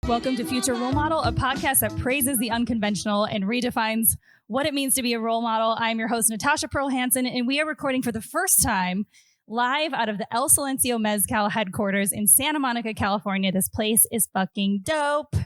Welcome to Future Role Model, a podcast that praises the unconventional and redefines what it means to be a role model. I'm your host, Natasha Pearl Hansen, and we are recording for the first time live out of the El Silencio Mezcal headquarters in Santa Monica, California. This place is fucking dope.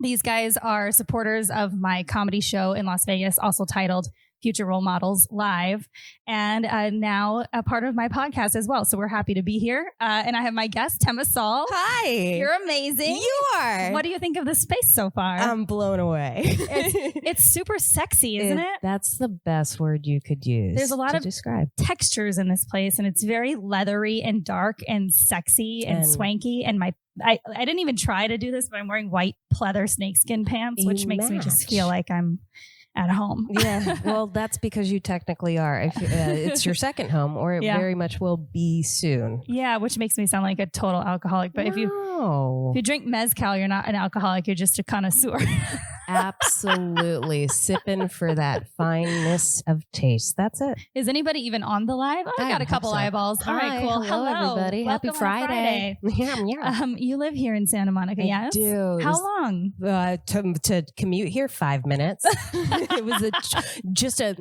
These guys are supporters of my comedy show in Las Vegas, also titled Future Role Models Live, and now a part of my podcast as well. So we're happy to be here. And I have my guest, Tema Sall. Hi. You're amazing. You are. What do you think of the space so far? I'm blown away. It's super sexy, isn't it? That's the best word you could use. There's a lot of describe textures in this place, and it's very leathery and dark and sexy and swanky. And I didn't even try to do this, but I'm wearing white pleather snakeskin pants, which makes me just feel like I'm at home. Yeah. Well, that's because you technically are. If, it's your second home, or it very much will be soon. Yeah, which makes me sound like a total alcoholic. But if you drink mezcal, you're not an alcoholic. You're just a connoisseur. Absolutely. Sipping for that fineness of taste. That's it. Is anybody even on the live? Oh, I got a couple eyeballs. Hi, all right, cool. Hello, everybody. Welcome Happy Friday. Yeah. You live here in Santa Monica, yes? I do. How long? To commute here, 5 minutes. It was just a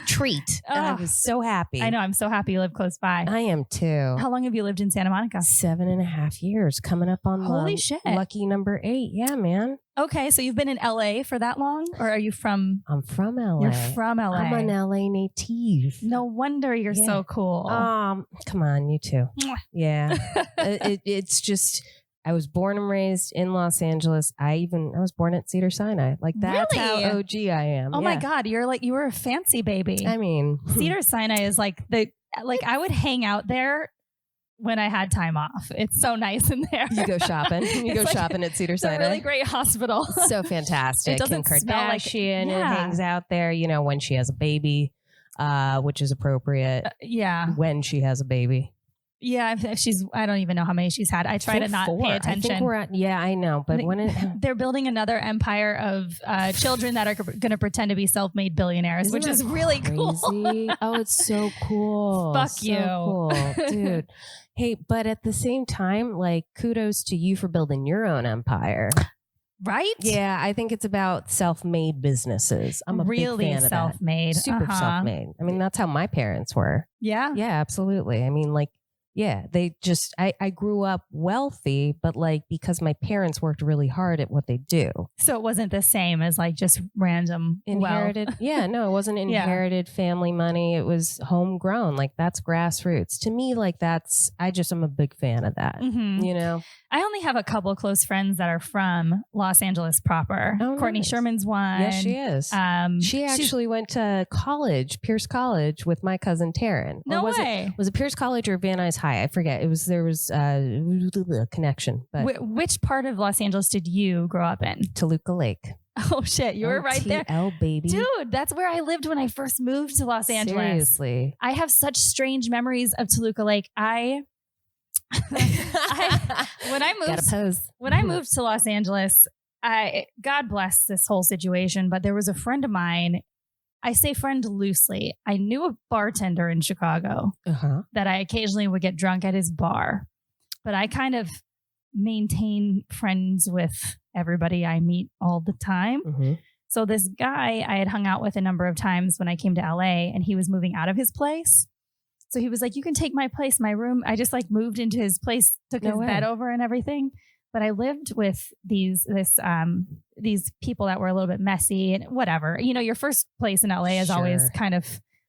treat. And I was so happy. I know. I'm so happy you live close by. I am too. How long have you lived in Santa Monica? 7.5 years. Coming up on Holy shit. Lucky number 8. Yeah, man. Okay, so you've been in LA for that long? Or are you from? I'm from LA. You're from LA. I'm an LA native. No wonder you're so cool. Come on, you too. Yeah. It's just, I was born and raised in Los Angeles. I was born at Cedar Sinai. Like, that's really? how OG I am. Oh my God, you were a fancy baby. I mean, Cedar Sinai is like I would hang out there when I had time off. It's so nice in there. You go shopping. You go shopping at Cedar Sinai. It's a really great hospital. So fantastic. It doesn't Kim smell like Kardashian hangs out there, when she has a baby, which is appropriate. When she has a baby. Yeah, I don't even know how many she's had. I try to not pay attention. I think we're at, I know. But they're building another empire of children that are going to pretend to be self-made billionaires, which is really cool. Oh, it's so cool. Fuck you. Cool, dude. Hey, but at the same time, like, kudos to you for building your own empire. Right? Yeah, I think it's about self-made businesses. I'm a really big fan of self-made. That. Super self-made. I mean, that's how my parents were. Yeah? Yeah, absolutely. I mean, like, yeah, they just, I grew up wealthy, but like, because my parents worked really hard at what they do. So it wasn't the same as like just random inherited. wealth. Yeah, no, it wasn't inherited family money. It was homegrown. Like, that's grassroots. To me, like, I'm a big fan of that, I only have a couple close friends that are from Los Angeles proper. Oh, Courtney nice. Sherman's one. Yes, she is. She actually went to college, Pierce College, with my cousin Taryn. No way. Was it Pierce College or Van Nuys High? I forget. There was a connection. But which part of Los Angeles did you grow up in? Toluca Lake. Oh shit, you were right there. TL, baby. Dude, that's where I lived when I first moved to Los Angeles. Seriously. I have such strange memories of Toluca Lake. When I moved to Los Angeles, God bless this whole situation, but there was a friend of mine. I say friend loosely. I knew a bartender in Chicago that I occasionally would get drunk at his bar, but I kind of maintain friends with everybody I meet all the time. Mm-hmm. So this guy I had hung out with a number of times when I came to LA, and he was moving out of his place. So he was like, you can take my place, my room. I just like moved into his place, took his bed over and everything. But I lived with these people that were a little bit messy and whatever. Your first place in LA is always kind of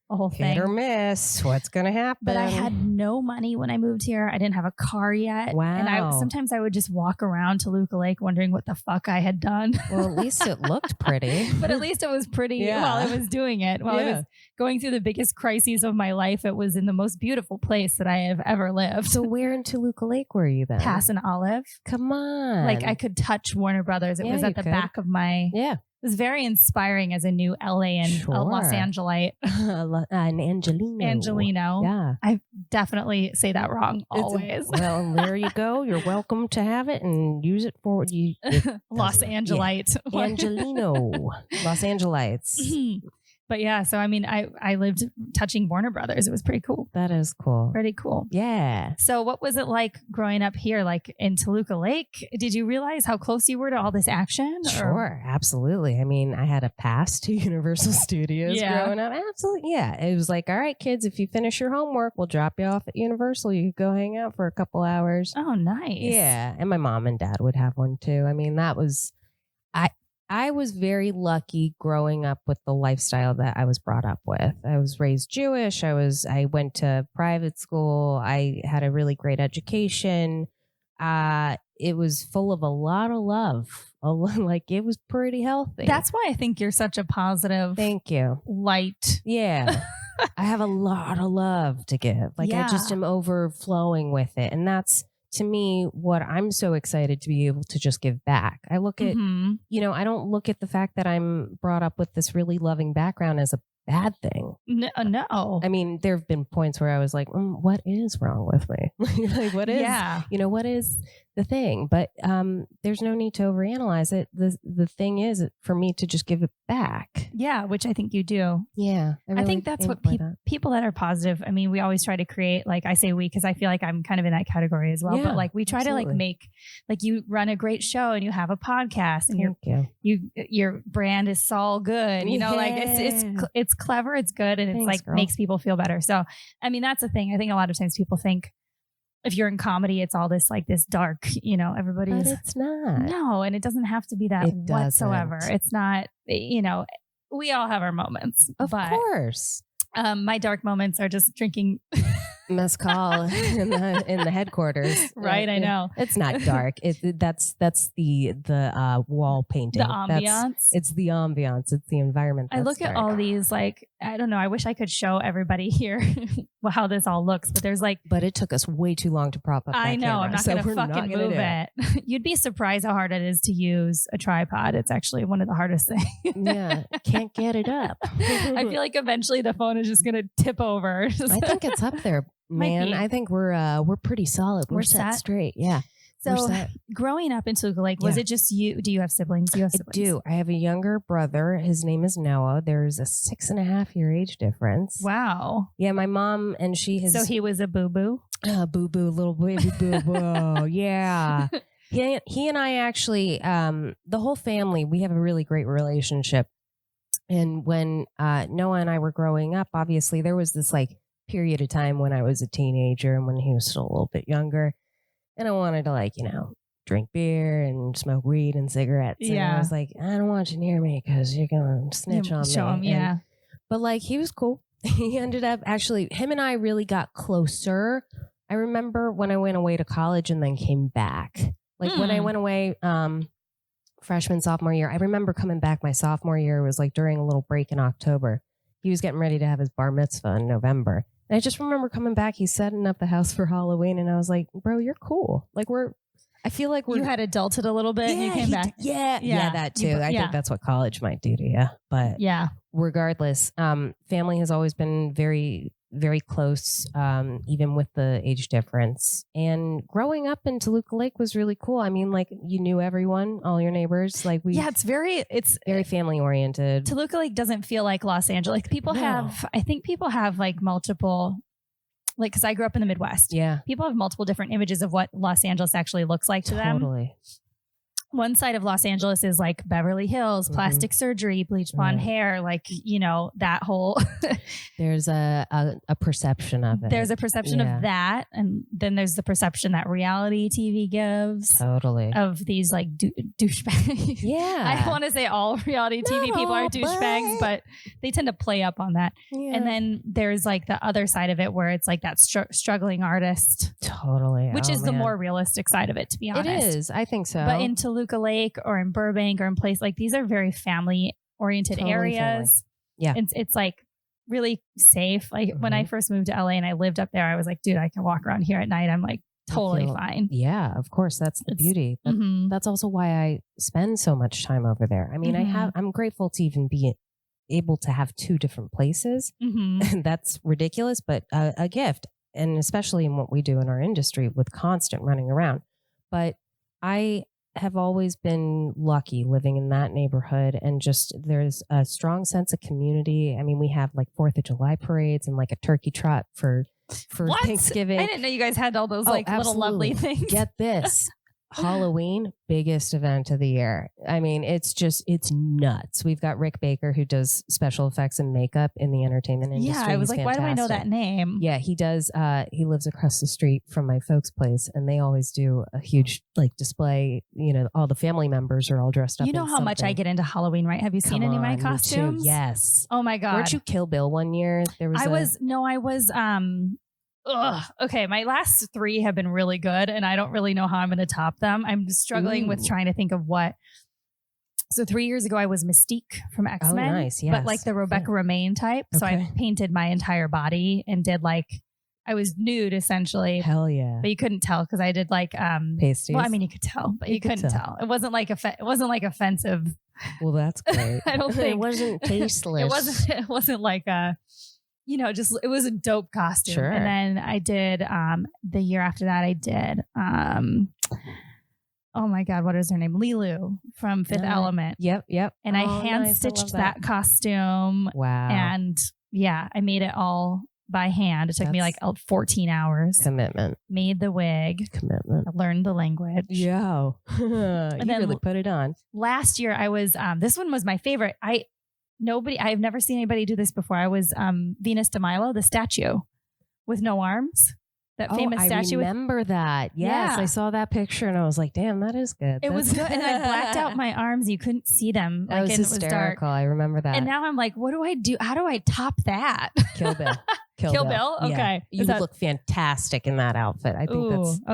a whole thing. Hit or miss. What's going to happen? But I had no money when I moved here. I didn't have a car yet. Wow. And sometimes I would just walk around Toluca Lake wondering what the fuck I had done. Well, at least it looked pretty. But at least it was pretty while I was doing it. While I was going through the biggest crises of my life, it was in the most beautiful place that I have ever lived. So where in Toluca Lake were you then? Pass and Olive. Come on. Like, I could touch Warner Brothers. It was at the back of my... Yeah. It was very inspiring as a new LA and Los Angelite. An Angelino. Yeah. I definitely say that wrong always. Well, there you go. You're welcome to have it and use it for you. Los Angelite. Yeah. Angelino. Los Angelites. But yeah, so I mean, I lived touching Warner Brothers. It was pretty cool. That is cool. Pretty cool. Yeah. So what was it like growing up here, like in Toluca Lake? Did you realize how close you were to all this action? Sure, absolutely. I mean, I had a pass to Universal Studios growing up. Absolutely. Yeah. It was like, all right, kids, if you finish your homework, we'll drop you off at Universal. You could go hang out for a couple hours. Oh, nice. Yeah. And my mom and dad would have one too. I mean, that was, I was very lucky growing up with the lifestyle that I was brought up with. I was raised Jewish. I went to private school. I had a really great education. It was full of a lot of love. Like it was pretty healthy. That's why I think you're such a positive. Thank you. Light. Yeah. I have a lot of love to give. Like I just am overflowing with it. And that's, to me, what I'm so excited to be able to just give back. I look at, I don't look at the fact that I'm brought up with this really loving background as a bad thing. No. I mean, there have been points where I was like, what is wrong with me? Like, what is, what is the thing? But there's no need to overanalyze it. The thing is for me to just give it back. Yeah, which I think you do. Yeah. I think that's what people that are positive, I mean, we always try to create, like I say we, because I feel like I'm kind of in that category as well. But like we try to like make, like you run a great show and you have a podcast and your brand is Saul good. Like it's clever, it's good, and it's makes people feel better. So I mean, that's the thing. I think a lot of times people think if you're in comedy, it's all this like this dark, everybody's. But it's not. No, and it doesn't have to be that whatsoever. It's not, we all have our moments. Of course. My dark moments are just drinking mezcal in the headquarters. Right, I know. It's not dark. That's the wall painting. The ambiance. It's the ambiance. It's the environment. I look at all these like, I don't know. I wish I could show everybody here how this all looks, but there's like. But it took us way too long to prop up. I know. I'm not going to fucking move it. You'd be surprised how hard it is to use a tripod. It's actually one of the hardest things. Yeah, can't get it up. I feel like eventually the phone is just going to tip over. I think it's up there, man. I think we're pretty solid. We're set straight. Yeah. So growing up in Toluca Lake, was it just you? Do you have siblings? I do. I have a younger brother. His name is Noah. There's a 6.5-year age difference. Wow. Yeah, my mom and she has. So he was a boo-boo? Boo-boo, little baby boo-boo. Yeah. He and I actually, the whole family, we have a really great relationship. And when Noah and I were growing up, obviously there was this like period of time when I was a teenager and when he was still a little bit younger. And I wanted to drink beer and smoke weed and cigarettes. And I was like, I don't want you near me because you're going to snitch on me. Show him, but he was cool. He ended up him and I really got closer. I remember when I went away to college and then came back. When I went away freshman, sophomore year, I remember coming back my sophomore year. It was during a little break in October. He was getting ready to have his bar mitzvah in November. And I just remember coming back, he's setting up the house for Halloween. And I was like, bro, you're cool. I feel like you had adulted a little bit and you came back. Yeah, that too. I think that's what college might do to you. But regardless, family has always been very, very close, even with the age difference. And growing up in Toluca Lake was really cool. I mean, you knew everyone, all your neighbors. It's very family oriented. Toluca Lake doesn't feel like Los Angeles. People have multiple. Because I grew up in the Midwest. Yeah. People have multiple different images of what Los Angeles actually looks like to them. Totally. One side of Los Angeles is Beverly Hills, plastic surgery, bleach blonde hair, that whole. There's a perception of it. There's a perception of that. And then there's the perception that reality TV gives. Totally. Of these douchebags. Yeah. I don't want to say all reality TV people are douchebags, but they tend to play up on that. Yeah. And then there's the other side of it where it's that struggling artist. Totally. Which is the more realistic side of it, to be honest. It is. I think so. But in Toluca Lake or in Burbank or in places these are very family oriented areas. Yeah. It's really safe. When I first moved to LA and I lived up there, I was like, dude, I can walk around here at night. I'm totally fine. Yeah, of course. That's the beauty. That's also why I spend so much time over there. I mean, I'm grateful to even be able to have 2 different places. And that's ridiculous, but a gift. And especially in what we do in our industry with constant running around. But I have always been lucky living in that neighborhood, and just there's a strong sense of community. I mean, we have like 4th of July parades and like a turkey trot for What? Thanksgiving. I didn't know you guys had all those like little lovely things. Get this. Halloween, biggest event of the year. I mean, it's nuts. We've got Rick Baker, who does special effects and makeup in the entertainment industry. Yeah, I was like, why do I know that name? Yeah, he does. He lives across the street from my folks' place, and they always do a huge like display. You know, all the family members are all dressed up. You know how much I get into Halloween, right? Have you seen any of my costumes? Yes. Oh my God. Weren't you Kill Bill one year? I was. Okay, my last 3 have been really good, and I don't really know how I'm going to top them. I'm struggling with trying to think of what. So 3 years ago, I was Mystique from X-Men. Oh, nice, yes. But like the Rebecca Romaine type. So I painted my entire body and did like, I was nude essentially. Hell yeah. But you couldn't tell because I did like pasties. Well, I mean, you could tell, but you couldn't tell. It wasn't like offensive. Well, that's great. I don't think it wasn't tasteless. It wasn't like a. You know, just it was a dope costume. Sure. And then I did the year after that I did oh my God, what is her name? Lilu from Fifth Element. Yep. And I hand stitched that costume. Wow. And yeah, I made it all by hand. It took me like 14 hours. Commitment. Made the wig. Commitment. I learned the language. Yeah. And then really put it on. Last year I was this one was my favorite. I've never seen anybody do this before. I was Venus de Milo, the statue with no arms. That famous statue. I remember that. Yes, yeah. I saw that picture and I was like, damn, that is good. It was good. And I blacked out my arms. You couldn't see them. That was hysterical. I remember that. And now I'm like, what do I do? How do I top that? Kill Bill. Kill Bill? Okay. Yeah. You look fantastic in that outfit. I think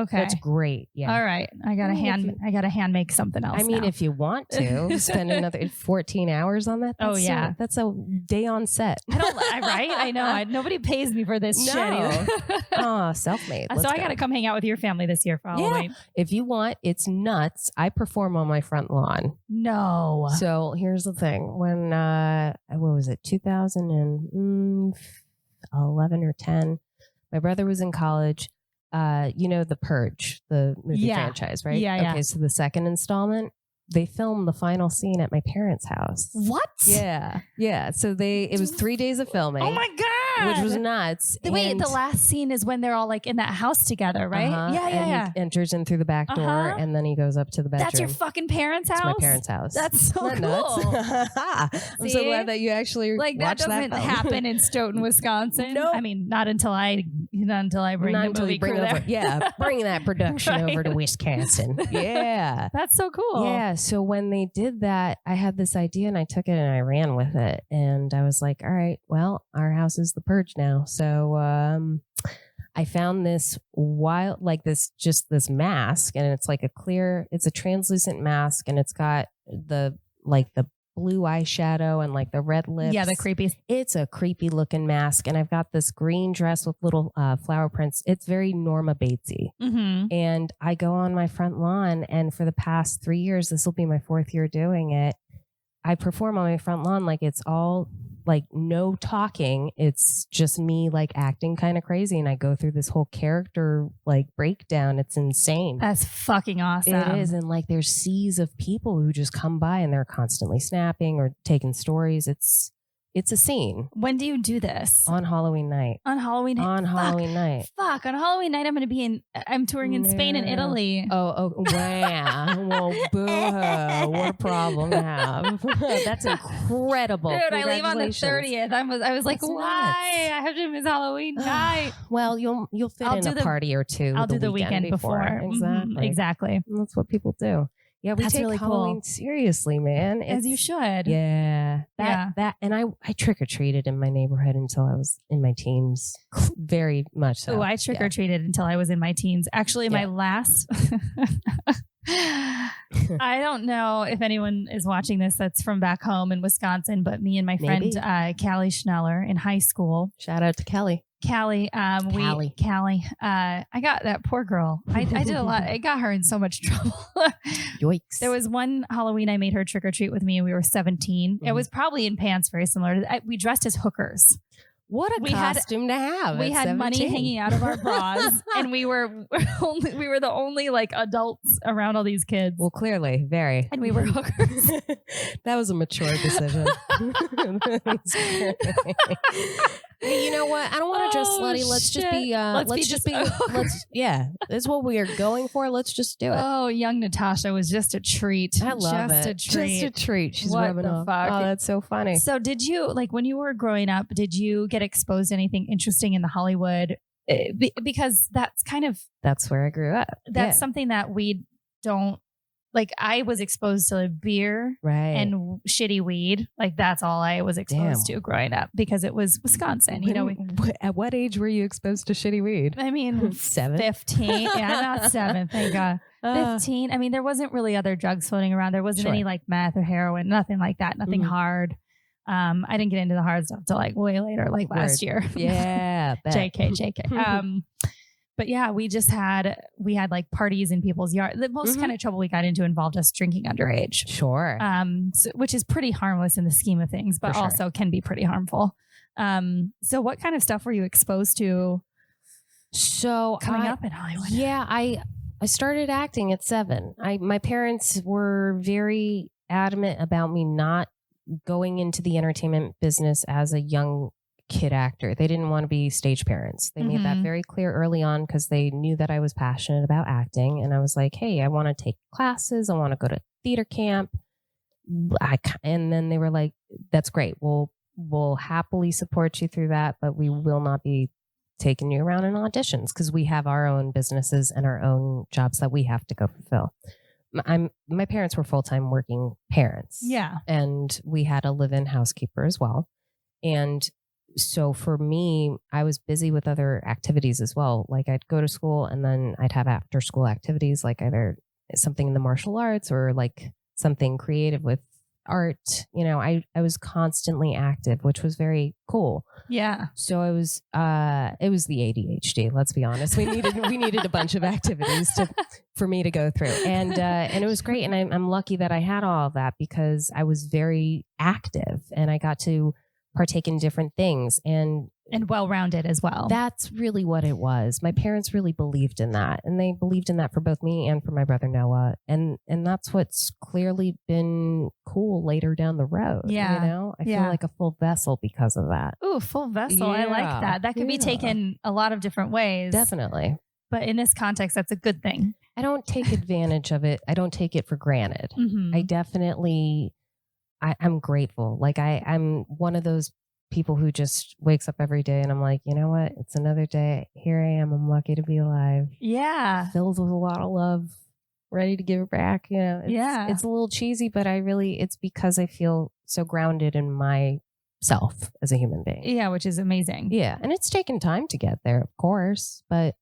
that's great. Yeah. All right. I got to hand make something else. I mean, if you want to spend another 14 hours on that. That's a day on set. Right? I know. Nobody pays me for this shit either. Oh, self-made. So I got to come hang out with your family this year for Halloween. Yeah. If you want, it's nuts. I perform on my front lawn. No. So here's the thing. When, what was it? 2011 or 10. My brother was in college. You know, The Purge, the movie franchise, right? Yeah. Okay, so the second installment, they filmed the final scene at my parents' house. What? Yeah. So it was 3 days of filming. Oh my God. Which was nuts. Wait, the last scene is when they're all like in that house together, right? Yeah. He enters in through the back door and then he goes up to the bedroom. That's your fucking parents' house? It's my parents' house. That's so cool. I'm so glad that you actually like that doesn't happen in Stoughton, Wisconsin. No. I mean, not until I bring the movie crew there. Yeah, bring that production over to Wisconsin. Yeah. That's so cool. Yeah. So when they did that, I had this idea and I took it and I ran with it. And I was like, all right, well, our house is the Purge now. So I found this this mask, and it's like it's a translucent mask, and it's got the blue eyeshadow and like the red lips. Yeah, the creepy. It's a creepy looking mask, and I've got this green dress with little flower prints. It's very Norma Batesy. Mm-hmm. And I go on my front lawn, and for the past 3 years, this will be my 4th year doing it. I perform on my front lawn like it's all like no talking. It's just me like acting kind of crazy. And I go through this whole character like breakdown. It's insane. That's fucking awesome. It is. And like there's seas of people who just come by and they're constantly snapping or taking stories. It's a scene. When do you do this? On Halloween night. On Halloween night? On Halloween night. Fuck. On Halloween night, I'm touring in Spain and Italy. Oh, wow. Well, boo. What a problem to have. That's incredible. Dude, I leave on the 30th. I was like, That's why? nuts. I have to miss Halloween night. Well, you'll fit in a party or two. I'll do the weekend before. Exactly. Mm-hmm. Exactly. That's what people do. Yeah, we That's take really Halloween cool. seriously, man. As you should. Yeah. That, and I trick-or-treated in my neighborhood until I was in my teens. Very much so. Oh, I trick-or-treated until I was in my teens. Actually, my last... I don't know if anyone is watching this that's from back home in Wisconsin, but me and my friend Callie Schneller in high school. Shout out to Kelly. Callie. I got that poor girl. I did a lot. I got her in so much trouble. Yikes. There was one Halloween I made her trick or treat with me and we were 17. Mm-hmm. It was probably in pants, very similar. We dressed as hookers. What a costume to have. We had 17. money hanging out of our bras, and we were the only like adults around all these kids. Well, clearly, very. And we were hookers. That was a mature decision. You know what? I don't want to dress slutty. Let's just be. Yeah, that's what we are going for. Let's just do it. Oh, young Natasha was just a treat. I love just it. Just a treat. She's what rubbing the off. fuck? Oh, that's so funny. So, did you like when you were growing up? Did you get exposed to anything interesting in the Hollywood? Because that's where I grew up. That's something that we don't. Like, I was exposed to beer and shitty weed. Like, that's all I was exposed to growing up because it was Wisconsin. You know, at what age were you exposed to shitty weed? I mean, 7, 15. Yeah, not 7. Thank God. 15. I mean, there wasn't really other drugs floating around. There wasn't any like meth or heroin, nothing like that. Nothing hard. I didn't get into the hard stuff till like way later, like last year. Yeah. JK. But yeah, we had like parties in people's yard. The most kind of trouble we got into involved us drinking underage. Sure. Which is pretty harmless in the scheme of things, but also can be pretty harmful. So what kind of stuff were you exposed to? So coming up in Hollywood? Yeah, I started acting at 7. My parents were very adamant about me not going into the entertainment business as a young kid actor. They didn't want to be stage parents. They made that very clear early on because they knew that I was passionate about acting. And I was like, hey, I want to take classes. I want to go to theater camp. And then they were like, that's great. We'll happily support you through that, but we will not be taking you around in auditions because we have our own businesses and our own jobs that we have to go fulfill. My parents were full-time working parents. Yeah. And we had a live-in housekeeper as well. And so for me, I was busy with other activities as well. Like I'd go to school and then I'd have after school activities, like either something in the martial arts or like something creative with art. You know, I was constantly active, which was very cool. Yeah. So it was the ADHD. Let's be honest. We needed a bunch of activities for me to go through, and it was great. And I'm lucky that I had all of that because I was very active and I got to partake in different things and well-rounded as well. That's really what it was. My parents really believed in that, and they believed in that for both me and for my brother Noah. And that's what's clearly been cool later down the road. Yeah. You know, I feel like a full vessel because of that. Ooh, full vessel. I like that. That could be taken a lot of different ways. Definitely. But in this context, that's a good thing. I don't take advantage of it. I don't take it for granted. I definitely, I'm grateful. Like I'm one of those people who just wakes up every day and I'm like, you know what? It's another day. Here I am. I'm lucky to be alive. Yeah. Filled with a lot of love, ready to give it back. You know, it's a little cheesy, but it's because I feel so grounded in myself as a human being. Yeah, which is amazing. Yeah. And it's taken time to get there, of course, but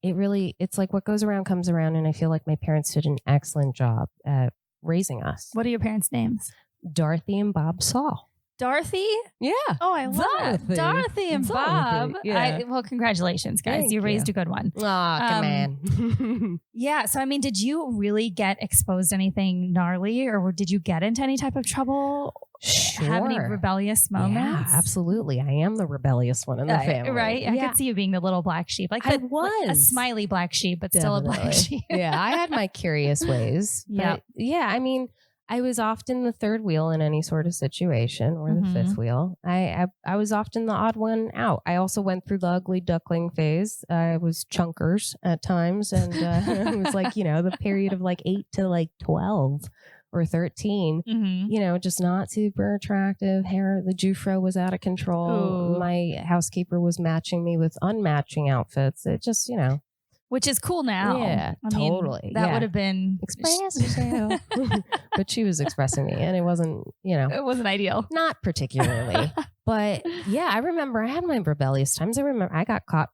it's like what goes around comes around. And I feel like my parents did an excellent job at raising us. What are your parents' names? Dorothy and Bob Saul. Dorothy? Yeah. Oh, I love that. Dorothy and Bob. Yeah. Well, congratulations, guys. Thank you raised you. a good one. Oh, come on. Yeah. So, I mean, did you really get exposed to anything gnarly or did you get into any type of trouble? Sure. Have any rebellious moments? Yeah, absolutely. I am the rebellious one in the family. Right? I could see you being the little black sheep. Like I was. Like a smiley black sheep, but still a black sheep. Yeah, I had my curious ways. Yeah. Yeah, I mean, I was often the third wheel in any sort of situation or the fifth wheel. I was often the odd one out. I also went through the ugly duckling phase. I was chunkers at times. And it was like, you know, the period of like 8 to like 12 or 13, you know, just not super attractive. Hair, the Jufro was out of control. Ooh. My housekeeper was matching me with unmatching outfits. It just, you know. Which is cool now. Yeah, I mean, totally. that would have been express yourself. But she was expressing me and it wasn't, you know. It wasn't ideal. Not particularly. But yeah, I remember I had my rebellious times. I remember I got caught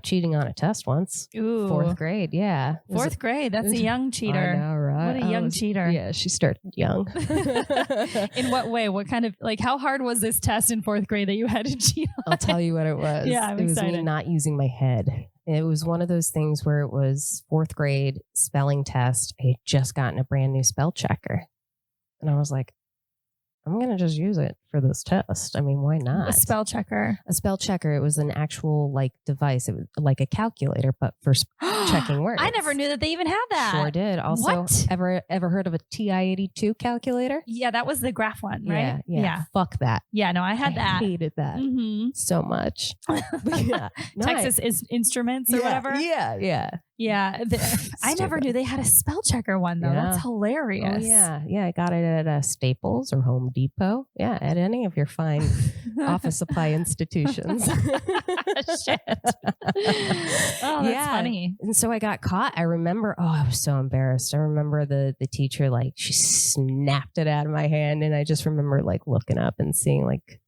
cheating on a test once. Ooh. 4th grade. Yeah. Fourth grade. That's a young cheater. I know, right? What a young cheater. Yeah, she started young. In what way? What kind of, like, how hard was this test in 4th grade that you had to cheat on? I'll tell you what it was. Yeah, I'm excited. It was me not using my head. It was one of those things where it was 4th grade spelling test. I had just gotten a brand new spell checker. And I was like, I'm going to just use it for this test. I mean, why not? A spell checker. A spell checker. It was an actual like device. It was like a calculator, but for checking words. I never knew that they even had that. Sure did. Also, What? ever heard of a TI-82 calculator? Yeah, that was the graph one, right? Yeah. Fuck that. Yeah, no, I had that. I hated that so much. Yeah. No, Texas Instruments or whatever. Yeah. Yeah. I never knew they had a spell checker one though. Yeah. That's hilarious. Oh, yeah. I got it at Staples or Home Depot. Yeah, at any of your fine office supply institutions. Shit. Oh, that's funny. And so I got caught. I remember, I was so embarrassed. I remember the teacher, like, she snapped it out of my hand. And I just remember, like, looking up and seeing, like,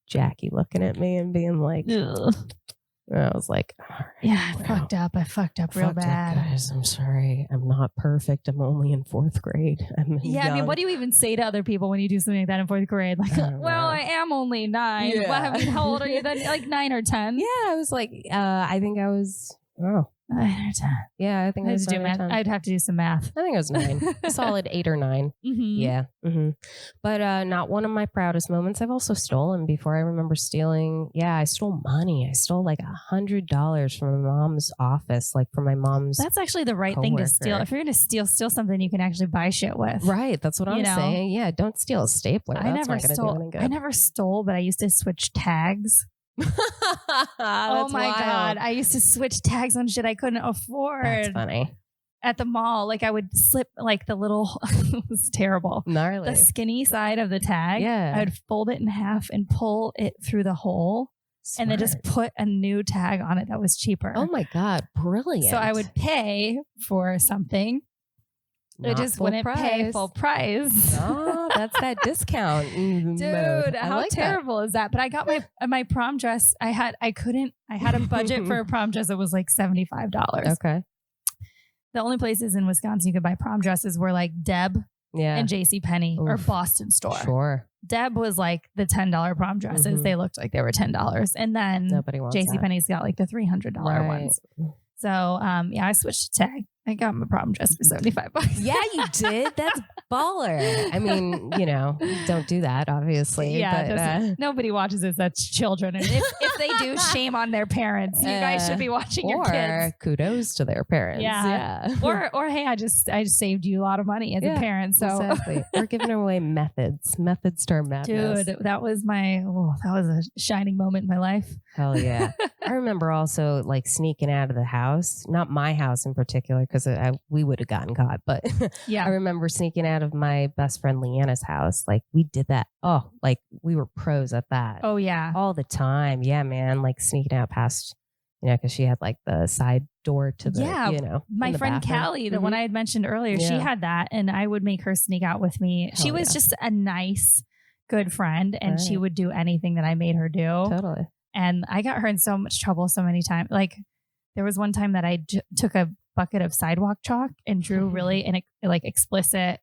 Jackie looking at me and being like, ugh. And I was like, all right, yeah, I fucked up real bad. Guys, I'm sorry. I'm not perfect. I'm only in 4th grade. I'm young. I mean, what do you even say to other people when you do something like that in 4th grade? Like, well, I am only 9. Yeah. Well, I mean, how old are you then? Like 9 or 10? Yeah, I was like, I think I was, 9 or 10. Yeah, I think I was 9 or 10. I'd have to do some math. I think I was 9. Solid 8 or 9. Mm-hmm. Yeah. Mm-hmm. But not one of my proudest moments. I've also stolen before. I remember stealing. Yeah, I stole money. I stole like $100 from my mom's office, like from my mom's. That's actually the right thing to steal. If you're going to steal something you can actually buy shit with. Right. That's what I'm saying. Yeah. Don't steal a stapler. I never stole, but I used to switch tags. Oh my God. I used to switch tags on shit I couldn't afford. That's funny. At the mall, like I would slip like the little, it was terrible. Gnarly. The skinny side of the tag. Yeah. I would fold it in half and pull it through the hole. Smart. And then just put a new tag on it that was cheaper. Oh my God. Brilliant. So I would pay for something. It just wouldn't pay full price. Oh, that's that discount. Dude, how like terrible is that? But I got my prom dress. I had a budget for a prom dress that was like $75. Okay. The only places in Wisconsin you could buy prom dresses were like Deb and JCPenney or Boston Store. Sure. Deb was like the $10 prom dresses. Mm-hmm. They looked like they were $10. And then JCPenney's got like the $300 ones. So, I switched to tag. I got my prom dress for $75. Yeah, you did. That's baller. I mean, don't do that, obviously. Yeah, but, nobody watches this. That's children. And if they do, shame on their parents. You guys should be watching your kids. Or kudos to their parents. Yeah. Or hey, I just saved you a lot of money as a parent. So exactly. We're giving away methods to our madness. Dude, that was a shining moment in my life. Hell yeah. I remember also like sneaking out of the house, not my house in particular, because we would have gotten caught. But I remember sneaking out of my best friend Leanna's house. Like we did that. Oh, like we were pros at that. Oh yeah. All the time. Yeah, man. Like sneaking out past, because she had like the side door to the, my friend Callie, the one I had mentioned earlier, she had that and I would make her sneak out with me. She was just a nice, good friend and she would do anything that I made her do. Totally. And I got her in so much trouble so many times. Like there was one time that I took a bucket of sidewalk chalk and drew really explicit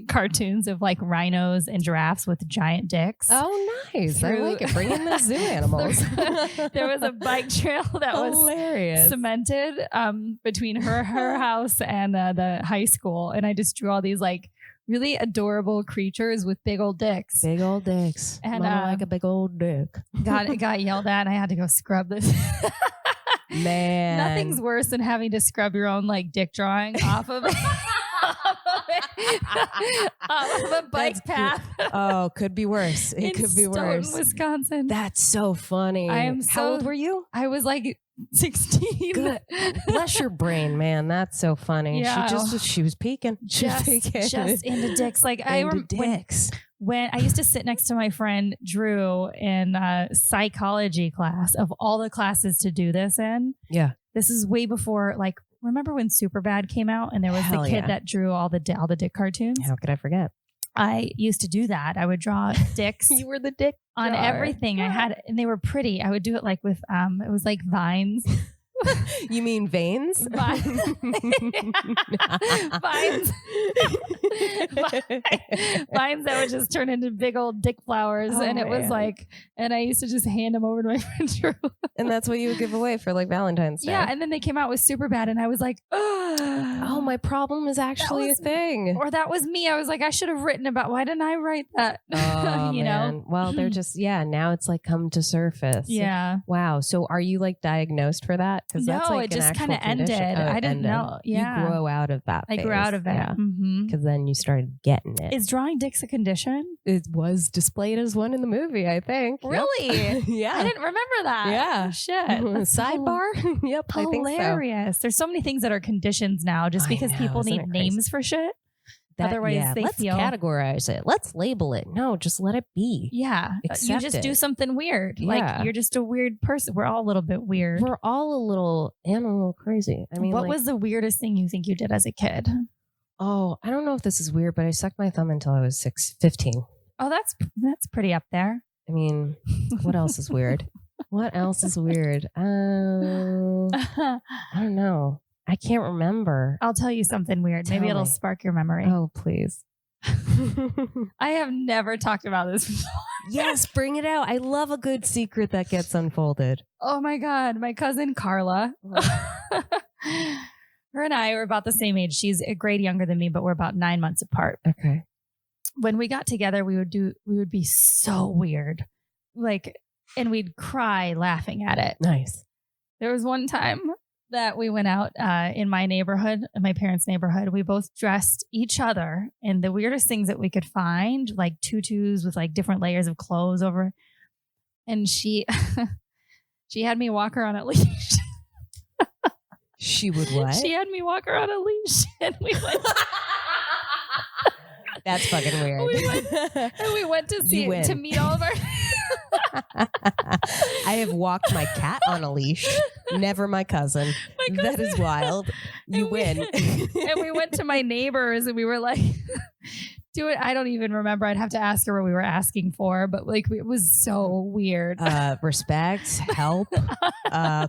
cartoons of like rhinos and giraffes with giant dicks. Oh, nice. I like it. Bring in the zoo animals. There was a bike trail that was hilarious, cemented between her house and the high school. And I just drew all these like really adorable creatures with big old dicks. Big old dicks. And Mama like a big old dick. Got yelled at and I had to go scrub this. Man. Nothing's worse than having to scrub your own like dick drawing off of a bike path. Oh, could be worse. It could be worse. Wisconsin. How old were you? I was like 16. Good. Bless your brain, man. That's so funny. Yeah. She was peeking. Just into dicks. Like when I used to sit next to my friend Drew in psychology class, of all the classes to do this in. Yeah. This is way before, like, remember when Superbad came out and there was the kid that drew all the dick cartoons? How could I forget? I used to do that. I would draw dicks. You were the dick on everything I had, and they were pretty. I would do it like with it was like vines. You mean veins? Vines. Vines that would just turn into big old dick flowers. Oh, and it was man. like, and I used to just hand them over to my friend Drew. And that's what you would give away for like Valentine's Day. Yeah. And then they came out with Superbad and I was like, oh, my problem is actually a thing. Or that was me. I was like, I should have written about, why didn't I write that? Oh, you man. know? Well, they're just, now it's like come to surface. Yeah. Wow. So are you like diagnosed for that? Because that's like it just kind of ended. I didn't know. Yeah. You grow out of that phase. I grew out of it. Yeah. Mm-hmm. Because then you started getting it. Is drawing dicks a condition? It was displayed as one in the movie, I think. Really? Yep. Yeah. I didn't remember that. Yeah. Oh, shit. Sidebar? Yep. I think so. Hilarious. There's so many things that are conditions now just because people need names for shit. Otherwise, they let's feel categorize it. Let's label it. No, just let it be. Yeah. Accept you just do it. something weird. Yeah. Like you're just a weird person. We're all a little bit weird. We're all a little crazy. I mean, what like, was the weirdest thing you think you did as a kid? Oh, I don't know if this is weird, but I sucked my thumb until I was 15. Oh, that's pretty up there. I mean, what else is weird? What else is weird? I don't know. I can't remember. I'll tell you something weird. Tell Maybe it'll me. spark your memory. Oh, please. I have never talked about this before. Yes, bring it out. I love a good secret that gets unfolded. Oh my God. My cousin Carla, her and I are about the same age. She's a grade younger than me, but we're about 9 months apart. Okay. When we got together, we would be so weird. And we'd cry laughing at it. Nice. There was one time that we went out in my neighborhood, in my parents' neighborhood. We both dressed each other in the weirdest things that we could find, like tutus with like different layers of clothes over. And she had me walk her on a leash. She would what? She had me walk her on a leash, and we went. That's fucking weird. We went to meet all of our. I have walked my cat on a leash, never my cousin. That is wild. You win. And we went to my neighbors and we were like, do it. I don't even remember. I'd have to ask her what we were asking for, but like it was so weird. Respect, help,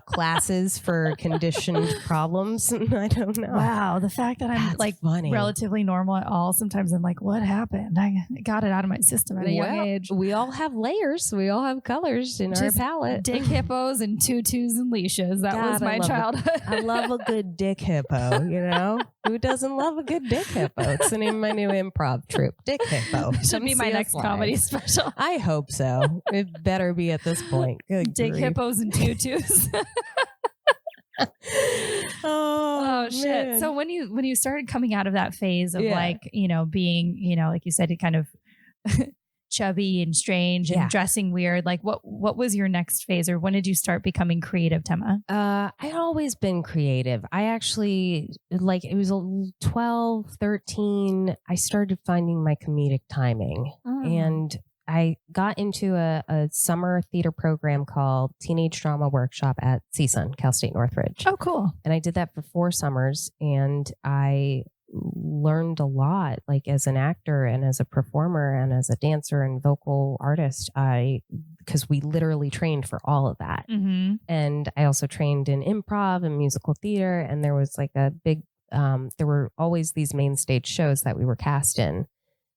classes for conditioned problems. I don't know. Wow. The fact that I'm That's like funny. relatively normal at all. Sometimes I'm like, what happened? I got it out of my system at a young age. We all have layers. We all have colors in our palette. Dick hippos and tutus and leashes. That was my childhood. I love a good dick hippo, you know? Who doesn't love a good dick hippo? It's the name of my new improv troupe, Dick Hippo. Should be my next comedy special. I hope so. It better be at this point. Good Dick grief. hippos and tutus. Oh shit. Man. So when you started coming out of that phase of being, like you said, kind of chubby and strange and dressing weird, like what was your next phase, or when did you start becoming creative, Tema? I'd always been creative. I actually, it was 12, 13, I started finding my comedic timing. And I got into a summer theater program called Teenage Drama Workshop at CSUN, Cal State Northridge. Oh, cool. And I did that for 4 summers, and I learned a lot, like as an actor and as a performer and as a dancer and vocal artist. Because we literally trained for all of that. Mm-hmm. And I also trained in improv and musical theater. And there was like a big, there were always these main stage shows that we were cast in.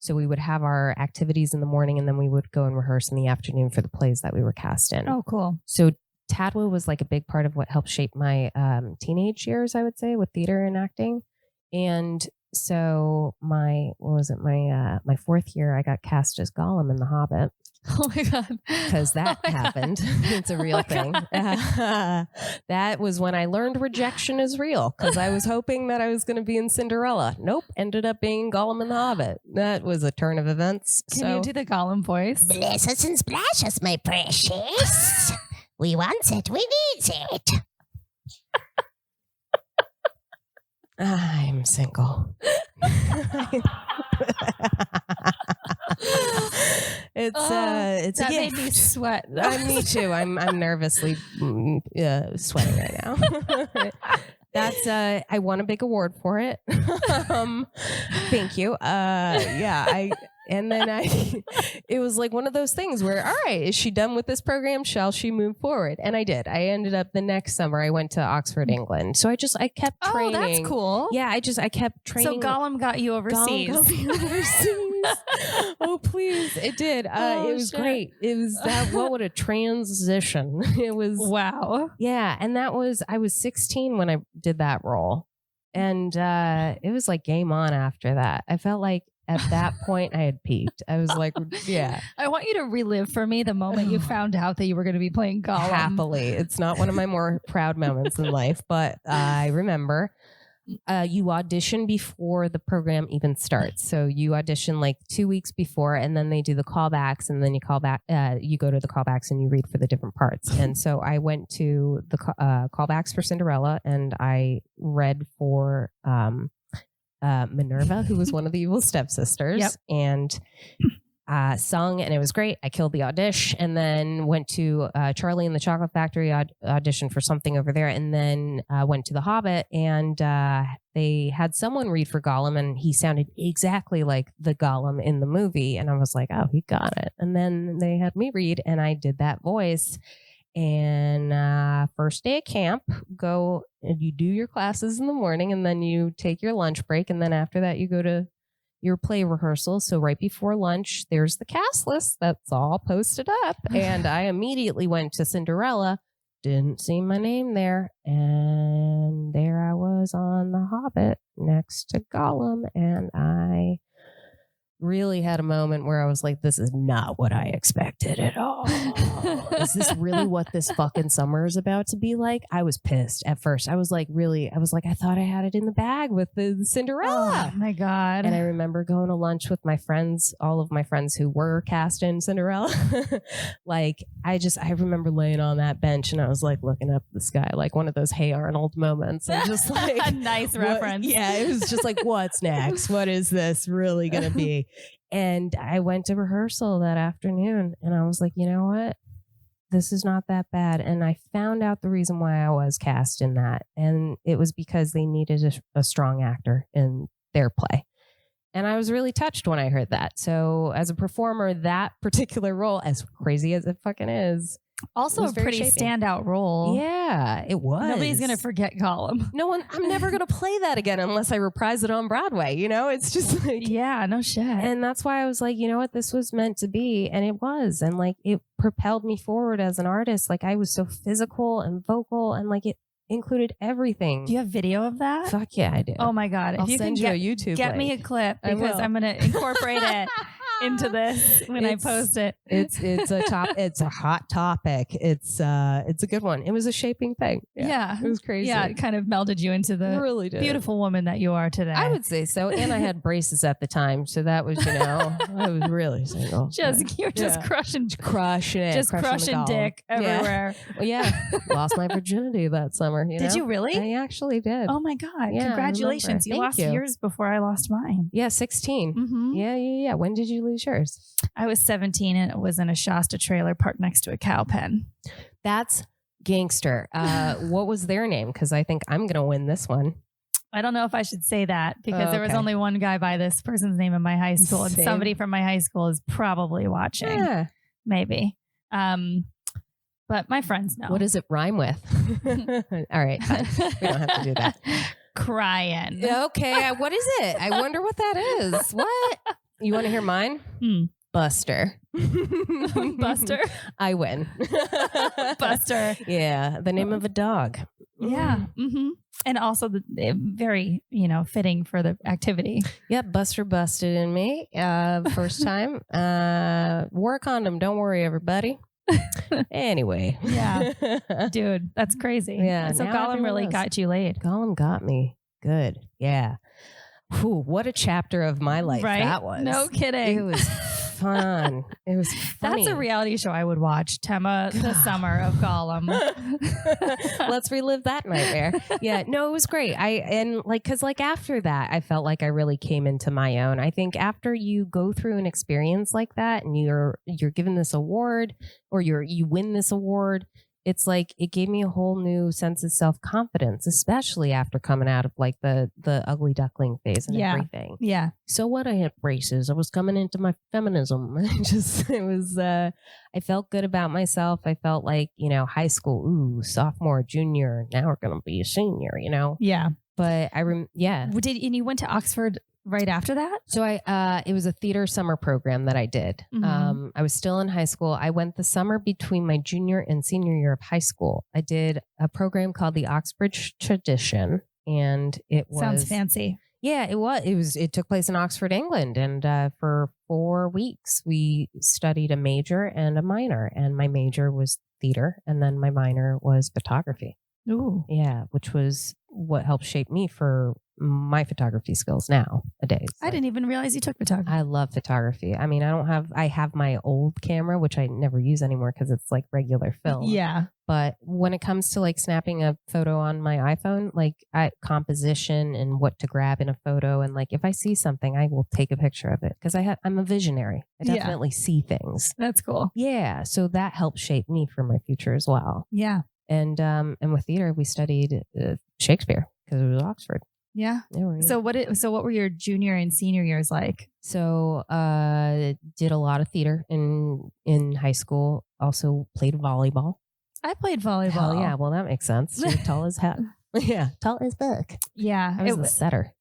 So we would have our activities in the morning, and then we would go and rehearse in the afternoon for the plays that we were cast in. Oh, cool. So TADWA was like a big part of what helped shape my teenage years, I would say, with theater and acting. And so my 4th year, I got cast as Gollum in The Hobbit. Oh my God. Because that happened. It's a real thing. That was when I learned rejection is real, because I was hoping that I was going to be in Cinderella. Nope. Ended up being Gollum in The Hobbit. That was a turn of events. Can you do the Gollum voice? Bless us and splash us, my precious. We want it, we need it. I'm single. It's that a made gift. me sweat. Me too. I'm nervously sweating right now. That's I won a big award for it. Thank you. And then it was like one of those things where, all right, is she done with this program? Shall she move forward? And I did. I ended up the next summer, I went to Oxford, England. So I kept training. Oh, that's cool. Yeah, I kept training. So Gollum got you overseas. Gollum got me overseas. Oh, please. It did. It was great. It was what a transition. It was. Wow. Yeah. And I was 16 when I did that role. And it was like game on after that. I felt like at that point I had peaked. I was like, yeah. I want you to relive for me the moment you found out that you were going to be playing Gollum. Happily. It's not one of my more proud moments in life, but I remember you audition before the program even starts. So you audition like 2 weeks before, and then they do the callbacks, and then you call back. You go to the callbacks and you read for the different parts. And so I went to the callbacks for Cinderella, and I read for Minerva, who was one of the evil stepsisters, Yep. and sung, and it was great. I killed the audition, and then went to Charlie and the Chocolate Factory audition for something over there, and then went to The Hobbit, and they had someone read for Gollum, and he sounded exactly like the Gollum in the movie, and I was like, oh, he got it. And then they had me read, and I did that voice. And first day of camp, go and you do your classes in the morning, and then you take your lunch break, and then after that you go to your play rehearsal. So right before lunch, there's the cast list that's all posted up. And I immediately went to Cinderella, didn't see my name there. And there I was on The Hobbit next to Gollum. And I really had a moment where I was like, this is not what I expected at all. Is this really what this fucking summer is about to be like? I was pissed at first. I was like, I thought I had it in the bag with the Cinderella. Oh my God. And I remember going to lunch with my friends, all of my friends who were cast in Cinderella. I remember laying on that bench and I was like looking up at the sky, like one of those Hey Arnold moments. And just like a nice reference. Yeah, it was just like, what's next? What is this really going to be? And I went to rehearsal that afternoon and I was like, you know what? This is not that bad. And I found out the reason why I was cast in that. And it was because they needed a strong actor in their play. And I was really touched when I heard that. So as a performer, that particular role, as crazy as it fucking is, also a pretty standout role. Yeah, it was. Nobody's going to forget Gollum. No one, I'm never going to play that again unless I reprise it on Broadway. You know, it's just like, yeah, no shit. And that's why I was like, you know what, this was meant to be. And it was. And like, it propelled me forward as an artist. Like I was so physical and vocal and like it included everything. Do you have video of that? Fuck yeah, I do. Oh my God. I'll if you send can you a YouTube get me a link. clip because I'm going to incorporate it into this when I post it. It's a hot topic. It's a good one. It was a shaping thing. Yeah. It was crazy. Yeah, it kind of melded you into the really beautiful woman that you are today. I would say so. And I had braces at the time, so that was, I was really single. You're just crushing it. Just crushing dick everywhere. Yeah. Lost my virginity that summer. Did you really? I actually did. Oh my God. Yeah, congratulations. You lost yours before I lost mine. Yeah, 16. Mm-hmm. Yeah. When did you lose yours? I was 17 and it was in a Shasta trailer parked next to a cow pen. That's gangster. What was their name? Because I think I'm going to win this one. I don't know if I should say that because there was only one guy by this person's name in my high school. And somebody from my high school is probably watching. Yeah. Maybe. But my friends know. What does it rhyme with? All right. Fine. We don't have to do that. Crying. Okay. What is it? I wonder what that is. What? You want to hear mine? Buster. Buster? I win. Buster. Yeah. The name of a dog. Yeah. Mm-hmm. And also very, fitting for the activity. Yep. Buster busted in me. First time. Wore a condom. Don't worry, everybody. Anyway. Yeah. Dude, that's crazy. Yeah. And so Gollum really got you laid. Gollum got me. Good. Yeah. Whew, what a chapter of my life that was. No kidding. It was fun. It was funny. That's a reality show I would watch. Tema, the Summer of Gollum. Let's relive that nightmare. Yeah, no, it was great. Because after that, I felt like I really came into my own. I think after you go through an experience like that and you're given this award or you win this award, it's like it gave me a whole new sense of self-confidence, especially after coming out of like the ugly duckling phase and everything. Yeah. So what, I had braces. I was coming into my feminism. I felt good about myself. I felt like, high school, sophomore, junior, now we're going to be a senior, Yeah. But and you went to Oxford right after that? So it was a theater summer program that I did. Mm-hmm. I was still in high school. I went the summer between my junior and senior year of high school. I did a program called the Oxbridge Tradition, and it was sounds fancy. Yeah, it was. It took place in Oxford, England, and for 4 weeks we studied a major and a minor. And my major was theater, and then my minor was photography. Ooh, yeah, which was what helped shape me for my photography skills nowadays. I didn't even realize you took photography. I love photography. I mean, I have my old camera, which I never use anymore because it's like regular film. Yeah. But when it comes to like snapping a photo on my iPhone, like composition and what to grab in a photo, and like if I see something, I will take a picture of it because I'm a visionary. I definitely see things. That's cool. Yeah, so that helped shape me for my future as well. Yeah. And with theater, we studied Shakespeare because it was Oxford. Yeah. Yeah. So what were your junior and senior years like? So did a lot of theater in high school. Also played volleyball. I played volleyball. Hell yeah. Well, that makes sense. You're tall as hell. Yeah. Tall as book. Yeah. I was the setter.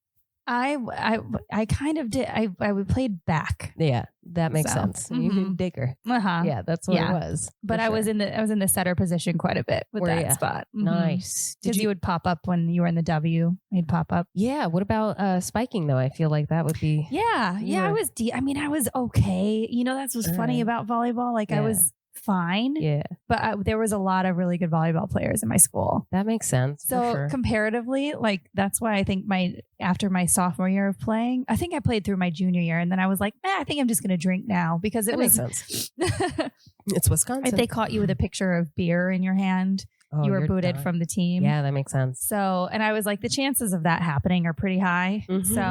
I kind of did. I played back. Yeah, that makes sense. Mm-hmm. You can digger. Uh-huh. Yeah, that's what it was. But I was in the setter position quite a bit with that spot. Mm-hmm. Nice. Because you would pop up when you were in the W. You'd pop up. Yeah. What about spiking though? I feel like that would be. Yeah. I was. I was okay. That's what's funny about volleyball. Like I was fine. Yeah. But there was a lot of really good volleyball players in my school. That makes sense. So comparatively, like that's why I think after my sophomore year of playing, I think I played through my junior year, and then I was like, I think I'm just going to drink now because makes sense. It's Wisconsin. If they caught you with a picture of beer in your hand, you were booted from the team. Yeah, that makes sense. So, and I was like, the chances of that happening are pretty high. Mm-hmm. So,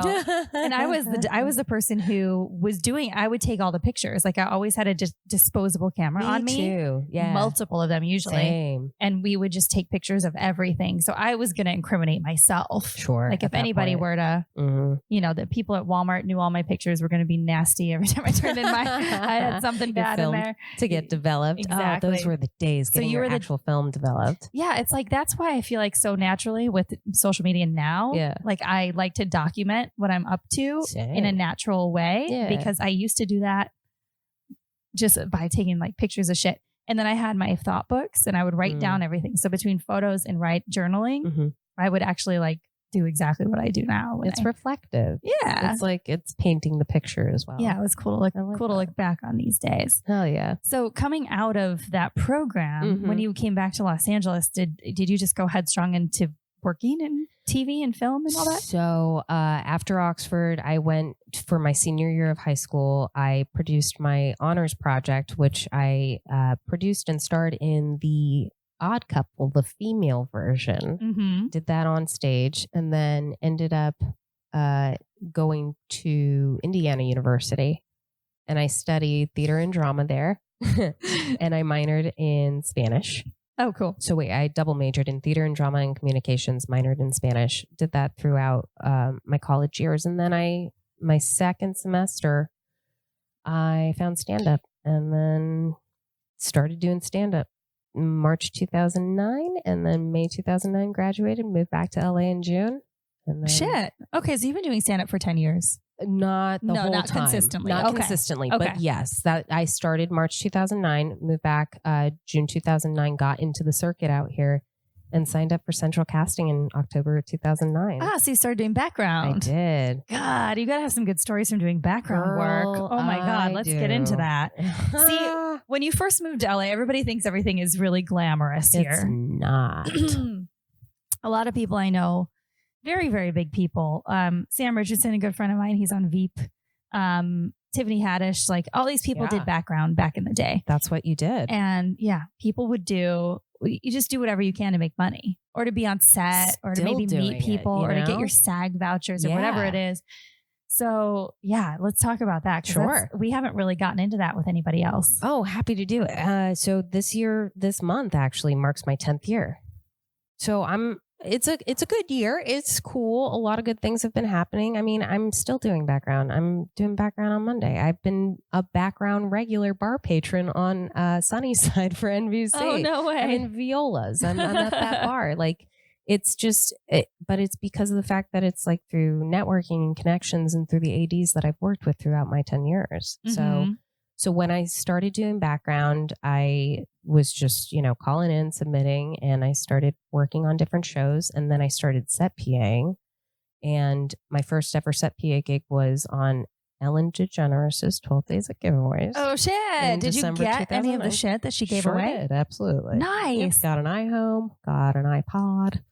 and I was the person who was I would take all the pictures. Like I always had a disposable camera on me. Too. Yeah. Multiple of them usually. Same. And we would just take pictures of everything. So I was going to incriminate myself. Sure. Like if anybody were to, the people at Walmart knew all my pictures were going to be nasty every time I turned in I had something bad in there. To get developed. Exactly. Oh, those were the days getting your actual film developed. Yeah, it's like that's why I feel like so naturally with social media now, like I like to document what I'm up to in a natural way because I used to do that just by taking like pictures of shit. And then I had my thought books and I would write down everything. So between photos and journaling, I would actually like do exactly what I do now. It's reflective. Yeah. It's like it's painting the picture as well. Yeah, it was cool to look back on these days. Hell yeah. So coming out of that program, when you came back to Los Angeles, did you just go headstrong into working in TV and film and all that? So after Oxford, I went for my senior year of high school. I produced my honors project, which I produced and starred in the Odd Couple, the female version. Did that on stage and then ended up going to Indiana University, and I studied theater and drama there. And I minored in Spanish. Oh, cool. So I double majored in theater and drama and communications, minored in Spanish. Did that throughout my college years. And then my second semester, I found stand-up and then started doing stand-up. March 2009, and then May 2009 graduated, moved back to LA in June. And then, shit. Okay, so you've been doing stand up for 10 years. Not the whole not time. Consistently. Not consistently, but yes, that I started March 2009, moved back June 2009, got into the circuit out here, and signed up for Central Casting in October 2009. So you started doing background. I did. God, you got to have some good stories from doing background work. Oh my God, let's get into that. See, when you first moved to LA, everybody thinks everything is really glamorous here. It's not. A lot of people I know, very, very big people. Sam Richardson, a good friend of mine, he's on Veep. Tiffany Haddish, like all these people did background back in the day. That's what you did. And people would you just do whatever you can to make money or to be on set or to maybe meet people or to get your SAG vouchers or whatever it is. So yeah, let's talk about that. Sure. We haven't really gotten into that with anybody else. Oh, happy to do it. So this month actually marks my 10th year. So it's a good year. It's cool. A lot of good things have been happening. I mean, I'm still doing background. I'm doing background on Monday. I've been a background regular bar patron on Sunnyside for NBC. Oh, no way. I'm in Viola's. I'm at that bar. Like, it's just, but it's because of the fact that it's like through networking and connections and through the ADs that I've worked with throughout my 10 years. So when I started doing background, I was just, calling in, submitting, and I started working on different shows. And then I started set PAing. And my first ever set PA gig was on Ellen DeGeneres' 12 Days of Giveaways. Oh, shit. Did you get any of the shit that she gave away? Did, absolutely. Nice. Got an iHome, got an iPod.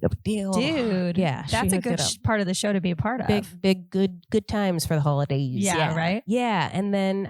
No big deal. Dude. Yeah. That's a good part of the show to be a part of. Big, good times for the holidays. Yeah, right? Yeah. And then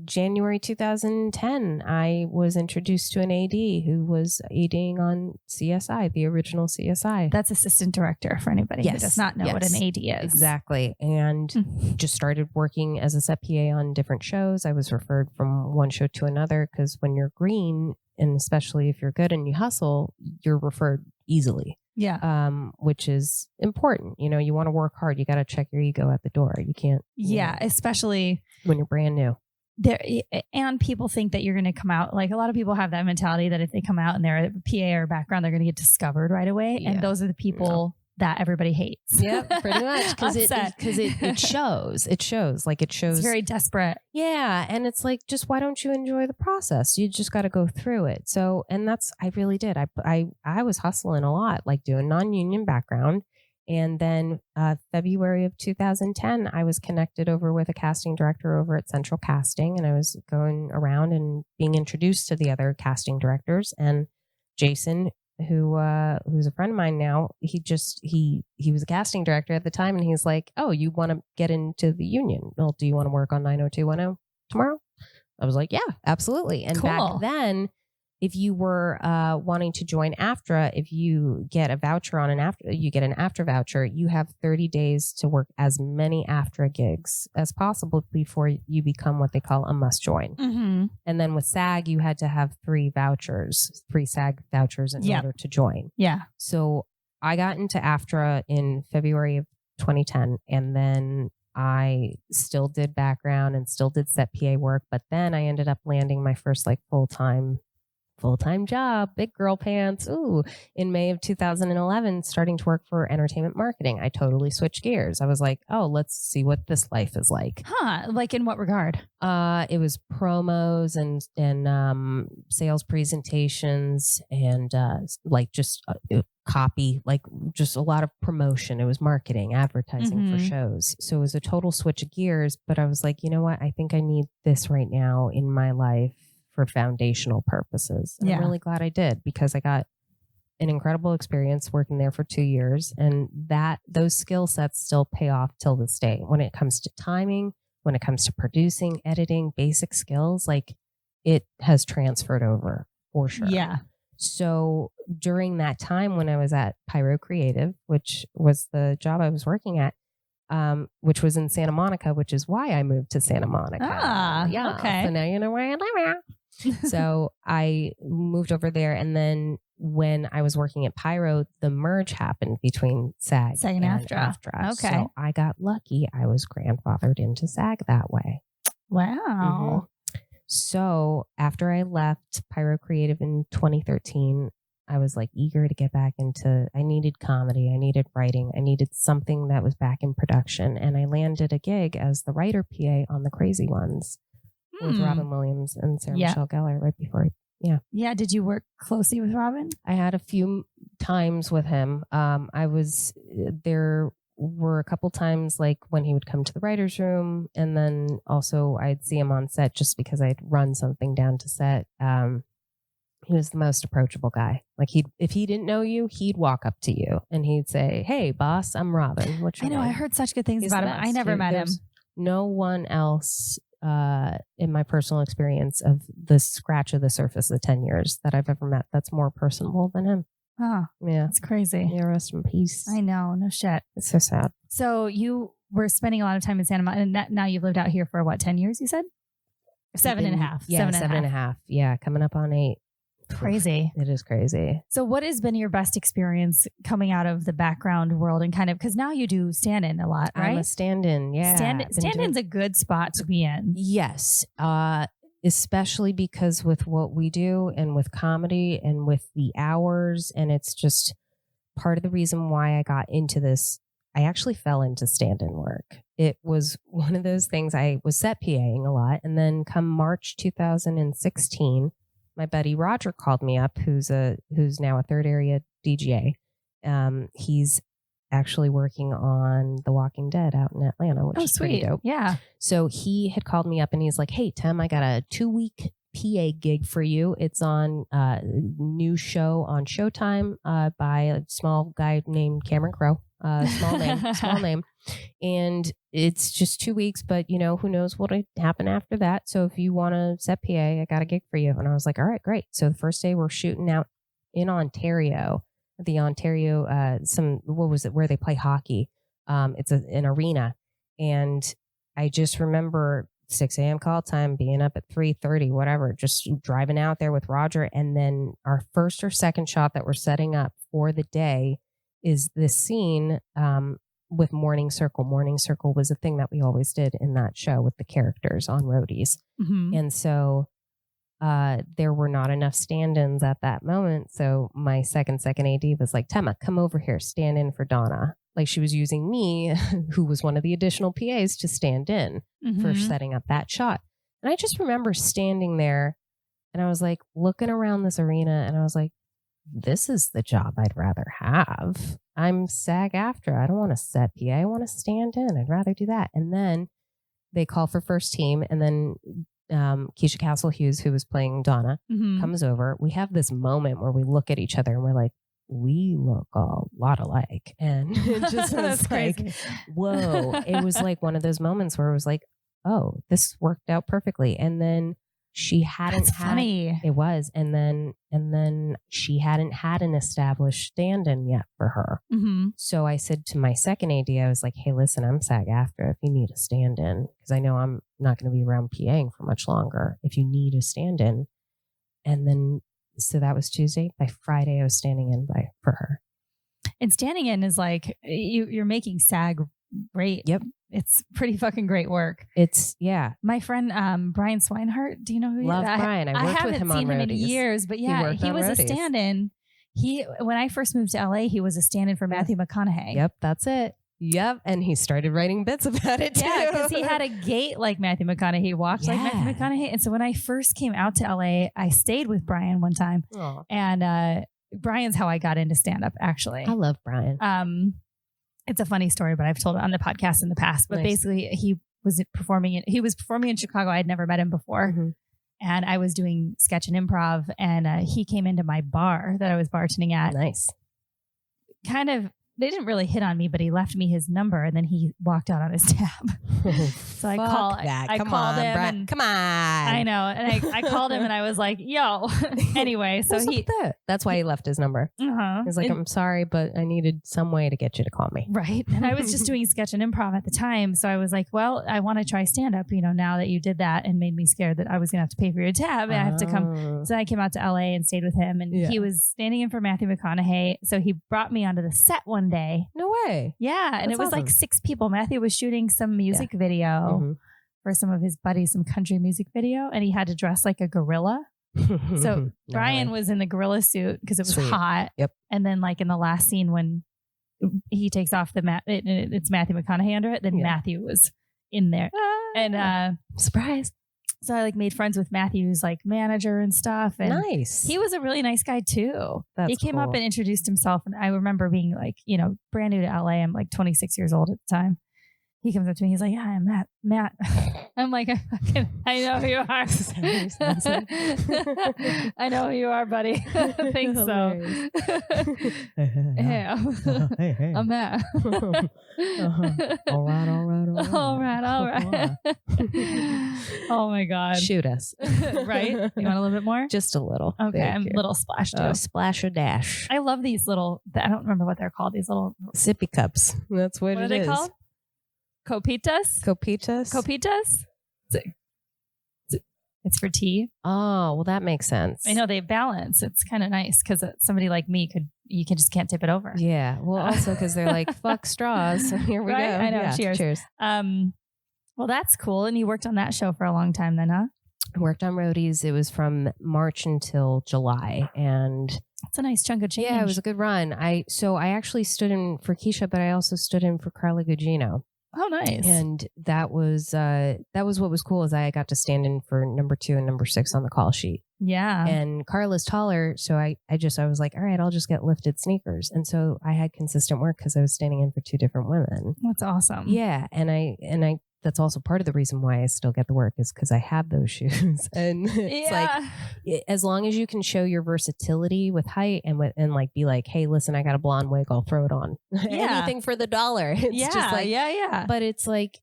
January 2010, I was introduced to an AD who was ADing on CSI, the original CSI. That's assistant director for anybody who does not know what an AD is. Exactly. And just started working as a set PA on different shows. I was referred from one show to another because when you're green, and especially if you're good and you hustle, you're referred easily. Yeah. Which is important. You want to work hard. You got to check your ego at the door. You can't. Especially when you're brand new. And people think that you're going to come out. Like, a lot of people have that mentality that if they come out and they're a PA or background, they're going to get discovered right away. Yeah. And those are the people that everybody hates. Yep, pretty much. Because it shows. It shows. Like, it shows. It's very desperate. Yeah. And it's like, just why don't you enjoy the process? You just got to go through it. So, and I really did. I was hustling a lot, like doing non-union background. And then February of 2010, I was connected over with a casting director over at Central Casting. And I was going around and being introduced to the other casting directors. And Jason, who's a friend of mine now, he was a casting director at the time, and he's like, oh, you want to get into the union? Well, do you want to work on 90210 tomorrow? I was like, yeah, absolutely. And cool. Back then, if you were wanting to join AFTRA, if you get a voucher on you get an AFTRA voucher, you have 30 days to work as many AFTRA gigs as possible before you become what they call a must join. Mm-hmm. And then with SAG, you had to have 3 SAG vouchers in order to join. Yeah. So I got into AFTRA in February of 2010, and then I still did background and still did set PA work. But then I ended up landing my first full-time job, big girl pants. Ooh, in May of 2011, starting to work for entertainment marketing. I totally switched gears. I was like, oh, let's see what this life is like. Huh? Like, in what regard? It was promos and sales presentations and like just copy, like just a lot of promotion. It was marketing, advertising for shows. So it was a total switch of gears. But I was like, you know what? I think I need this right now in my life for foundational purposes. And I'm really glad I did, because I got an incredible experience working there for 2 years, and those skill sets still pay off till this day. When it comes to timing, when it comes to producing, editing, basic skills, like, it has transferred over for sure. Yeah. So during that time when I was at Pyro Creative, which was the job I was working at, which was in Santa Monica, which is why I moved to Santa Monica. Ah, yeah. Okay. So now you know where I live. So I moved over there, and then when I was working at Pyro, the merge happened between SAG and AFTRA. Okay. So I got lucky. I was grandfathered into SAG that way. Wow. So after I left Pyro Creative in 2013, I was like eager to get back into, I needed comedy, I needed writing, I needed something that was back in production. And I landed a gig as the writer PA on The Crazy Ones with Robin Williams and Sarah Michelle Gellar right before. Yeah. Yeah. Did you work closely with Robin? I had a few times with him. There were a couple times like when he would come to the writer's room, and then also I'd see him on set just because I'd run something down to set. He was the most approachable guy. Like, if he didn't know you, he'd walk up to you and he'd say, "Hey boss, I'm Robin. What's your name?" I heard such good things about him. I never met him. No one else in my personal experience of the scratch of the surface of 10 years that I've ever met that's more personable than him. Oh, yeah. It's crazy. Yeah, rest in peace. I know. No shit. It's so sad. So you were spending a lot of time in Santa Monica, and now you've lived out here for what, 10 years, you said? 7.5. Yeah, 7.5. Yeah, coming up on 8. Crazy. It is crazy. So what has been your best experience coming out of the background world and kind of, because now you do stand-in a lot, right? I'm a stand-in, yeah. Stand-in's a good spot to be in. Yes. Especially because with what we do and with comedy and with the hours, and it's just part of the reason why I got into this. I actually fell into stand-in work. It was one of those things. I was set PAing a lot. And then come March 2016, my buddy Roger called me up, who's now a third area DGA. He's actually working on The Walking Dead out in Atlanta, which is pretty dope. Yeah. So he had called me up and he's like, "Hey, Tim, I got a 2-week PA gig for you. It's on a new show on Showtime by a small guy named Cameron Crowe. Small name. And it's just 2 weeks, but you know, who knows what would happen after that. So if you want to set PA, I got a gig for you." And I was like, all right, great. So the first day we're shooting out in Ontario, where they play hockey. It's an arena. And I just remember 6 a.m. call time, being up at 3:30, whatever, just driving out there with Roger. And then our first or second shot that we're setting up for the day is this scene with Morning Circle. Morning Circle was a thing that we always did in that show with the characters on roadies. Mm-hmm. And so there were not enough stand-ins at that moment. So my second AD was like, "Tema, come over here, stand in for Donna." Like she was using me, who was one of the additional PAs, to stand in for setting up that shot. And I just remember standing there and I was like looking around this arena and I was like, this is the job I'd rather have. I'm SAG-AFTRA. I don't want to set PA. I want to stand in. I'd rather do that. And then they call for first team. And then Keisha Castle Hughes, who was playing Donna, comes over. We have this moment where we look at each other and we're like, we look a lot alike. And it just was like, crazy. Whoa. It was like one of those moments where it was like, oh, this worked out perfectly. And then she hadn't funny. It was. And then she hadn't had an established stand-in yet for her. Mm-hmm. So I said to my second AD, I was like, hey, listen, I'm SAG-AFTRA if you need a stand-in, because I know I'm not going to be around PAing for much longer. If you need a stand-in. And then, so that was Tuesday. By Friday, I was standing in for her. And standing in is like, you're making SAG great. Yep. It's pretty fucking great work. It's, yeah. My friend, Brian Swinehart, do you know who he is? Love Brian. I worked with him on roadies. I haven't seen him in years, but yeah, he was a stand-in. When I first moved to LA, he was a stand-in for Matthew McConaughey. Yep, that's it. Yep. And he started writing bits about it too. Yeah, because he had a gait like Matthew McConaughey. He walked like Matthew McConaughey. And so when I first came out to LA, I stayed with Brian one time. Aww. And Brian's how I got into stand-up, actually. I love Brian. It's a funny story, but I've told it on the podcast in the past. But basically, he was performing in Chicago. I had never met him before. Mm-hmm. And I was doing sketch and improv. And he came into my bar that I was bartending at. Nice. Kind of, they didn't really hit on me, but he left me his number and then he walked out on his tab. So I called him. And, come on. I know. And I called him and I was like, yo. Anyway, so that's why he left his number. He's like, I'm sorry, but I needed some way to get you to call me. Right. And I was just doing sketch and improv at the time. So I was like, well, I want to try stand up, now that you did that and made me scared that I was going to have to pay for your tab and I have to come. So I came out to LA and stayed with him and he was standing in for Matthew McConaughey. So he brought me onto the set one day. No way. Yeah. And it was like 6 people. Matthew was shooting some music video for some of his buddies, some country music video. And he had to dress like a gorilla. So Brian was in the gorilla suit because it was hot. Yep. And then like in the last scene when he takes off it's Matthew McConaughey under it, then Matthew was in there. And surprise. So I like made friends with Matthew's like manager and stuff. And nice. He was a really nice guy too. He came up and introduced himself. And I remember being like, brand new to LA. I'm like 26 years old at the time. He comes up to me. He's like, yeah, I'm Matt. I'm like, I know who you are. I know who you are, buddy. I think so. Yeah. I'm Matt. All right. All right. Oh my God. Shoot us. Right? You want a little bit more? Just a little. Okay. I'm a little splash too. Splash or dash. I love these little, I don't remember what they're called. These little sippy cups. That's what it is. What are they called? Copitas? Copitas? Copitas? It's for tea. Oh, well, that makes sense. I know they balance. It's kind of nice because somebody like me just can't tip it over. Yeah. Well, also because they're like, fuck straws. So here we go. I know. Yeah, Cheers. Well, that's cool. And you worked on that show for a long time then, huh? I worked on Roadies. It was from March until July. And it's a nice chunk of change. Yeah, it was a good run. I actually stood in for Keisha, but I also stood in for Carla Gugino. Oh, nice. And that was what was cool is I got to stand in for number 2 and number 6 on the call sheet. Yeah. And Carla's taller. So I was like, all right, I'll just get lifted sneakers. And so I had consistent work because I was standing in for 2 different women. That's awesome. Yeah. And I that's also part of the reason why I still get the work is because I have those shoes. And it's like, as long as you can show your versatility with height and like be like, hey, listen, I got a blonde wig, I'll throw it on. Yeah. Anything for the dollar. It's just like, yeah. But it's like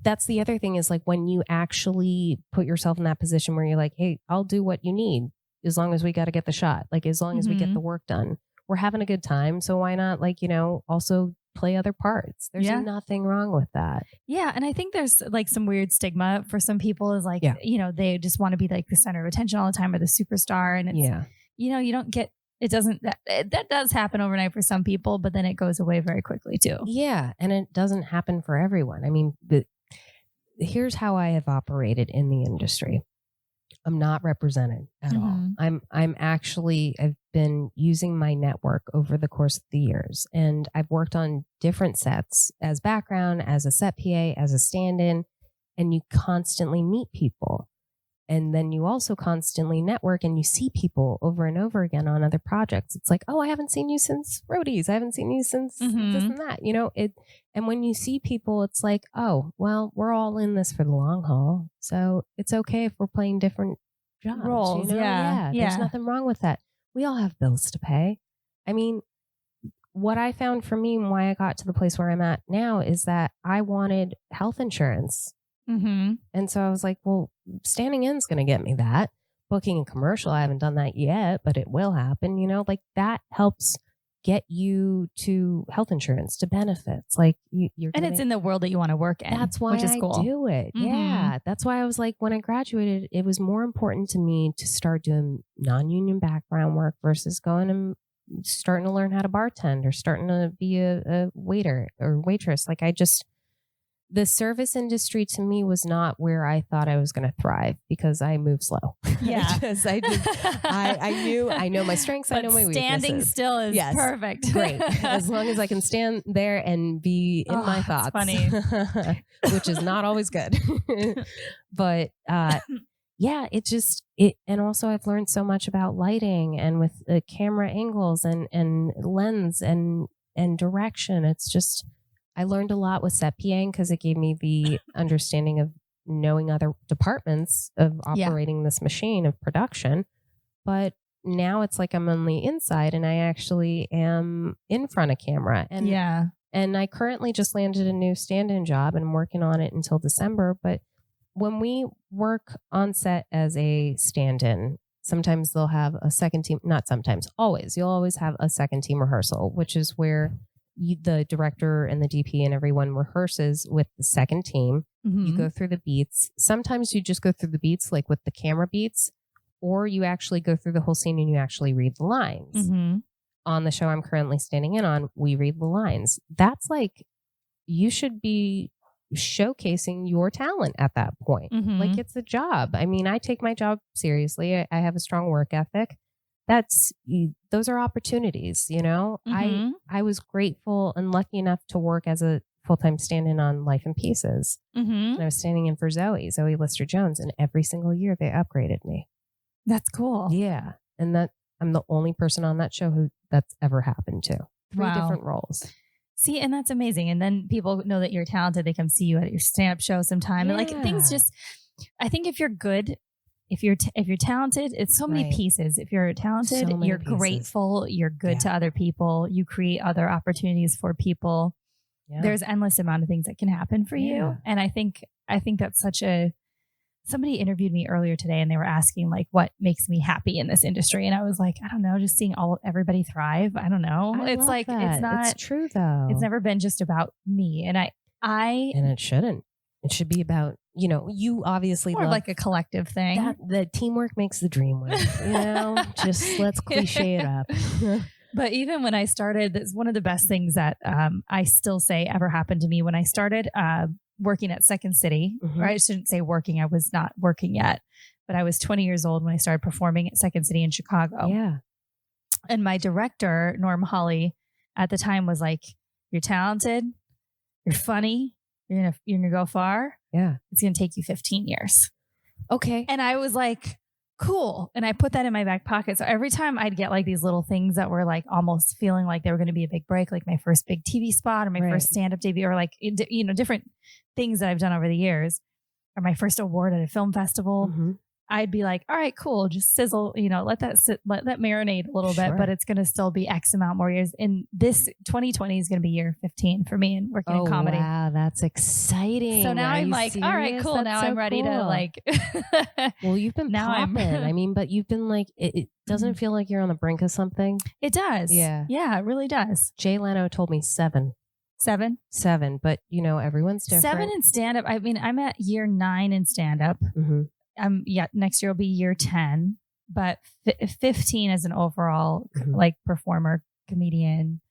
that's the other thing is like when you actually put yourself in that position where you're like, hey, I'll do what you need as long as we got to get the shot. Like as long as we get the work done, we're having a good time. So why not also play other parts? There's nothing wrong with that. Yeah. And I think there's like some weird stigma for some people is like, they just want to be like the center of attention all the time or the superstar. And it's, you don't get, it doesn't, that does happen overnight for some people, but then it goes away very quickly too. Yeah. And it doesn't happen for everyone. I mean, here's how I have operated in the industry. I'm not represented at all. I've been using my network over the course of the years, and I've worked on different sets as background, as a set PA, as a stand-in, and you constantly meet people. And then you also constantly network and you see people over and over again on other projects. It's like, oh, I haven't seen you since Roadies. I haven't seen you since this and that, and when you see people, it's like, oh, well, we're all in this for the long haul. So it's okay if we're playing different jobs. Roles. Yeah. There's nothing wrong with that. We all have bills to pay. I mean, what I found for me and why I got to the place where I'm at now is that I wanted health insurance. And so I was like, well, standing in is going to get me that. Booking a commercial, I haven't done that yet, but it will happen. Like that helps get you to health insurance, to benefits. Like you're and it's in the world that you want to work in. That's why which is cool. I do it. Yeah. That's why I was like, when I graduated, it was more important to me to start doing non-union background work versus going and starting to learn how to bartend or starting to be a waiter or waitress. Like the service industry to me was not where I thought I was going to thrive because I move slow. Yeah. I know my strengths. But I know my weaknesses. Standing still is perfect. Great. As long as I can stand there and be in my thoughts. Funny. Which is not always good. But and also I've learned so much about lighting and with camera angles and lens and direction. It's just, I learned a lot with set PAing because it gave me the understanding of knowing other departments of operating this machine of production. But now it's like I'm on the inside and I actually am in front of camera. And I currently just landed a new stand-in job and I'm working on it until December. But when we work on set as a stand-in, sometimes they'll have a second team, not sometimes, always. You'll always have a second team rehearsal, which is where the director and the DP and everyone rehearses with the second team. You go through the beats. Sometimes you just go through the beats, like with the camera beats, or you actually go through the whole scene and you actually read the lines. On the show I'm currently standing in on, we read the lines. That's like, you should be showcasing your talent at that point. Like it's a job. I mean, I take my job seriously. I have a strong work ethic. Those are opportunities, I was grateful and lucky enough to work as a full-time stand-in on Life in Pieces. And I was standing in for Zoe Lister Jones, and every single year they upgraded me. That's cool. Yeah. And that I'm the only person on that show who that's ever happened to. 3 different roles. See, and that's amazing. And then people know that you're talented. They come see you at your stand-up show sometime. And like things just, I think if you're good, if you're talented, it's so many pieces. If you're talented, you're grateful, you're good to other people, you create other opportunities for people. There's endless amount of things that can happen for you. And I think that's somebody interviewed me earlier today and they were asking like, what makes me happy in this industry? And I was like, I don't know, just seeing everybody thrive. I don't know. It's like, it's true though. It's never been just about me. And And it shouldn't. It should be about, you obviously more love like a collective thing. that. The teamwork makes the dream work. Just let's cliche it up. But even when I started, that's one of the best things that I still say ever happened to me when I started working at Second City. Or I shouldn't say working. I was not working yet, but I was 20 years old when I started performing at Second City in Chicago. Yeah. And my director, Norm Hawley, at the time was like, "You're talented. You're funny. You're gonna go far. Yeah. It's gonna take you 15 years." Okay. And I was like, cool. And I put that in my back pocket. So every time I'd get like these little things that were like almost feeling like they were going to be a big break, like my first big TV spot or my first stand-up debut, or like, different things that I've done over the years, or my first award at a film festival. I'd be like, all right, cool. Just sizzle, let that sit, let that marinate a little bit, but it's going to still be X amount more years. And this 2020 is going to be year 15 for me and working in comedy. Wow. That's exciting. So now I'm like, serious? all right, cool. That's now so I'm ready to like, well, you've been now popping. But you've been like, it doesn't feel like you're on the brink of something. It does. Yeah. Yeah, it really does. Jay Leno told me 7. 7? 7. But everyone's different. 7 in stand-up. I mean, I'm at year 9 in stand-up. Next year will be year 10, but 15 as an overall like performer, comedian.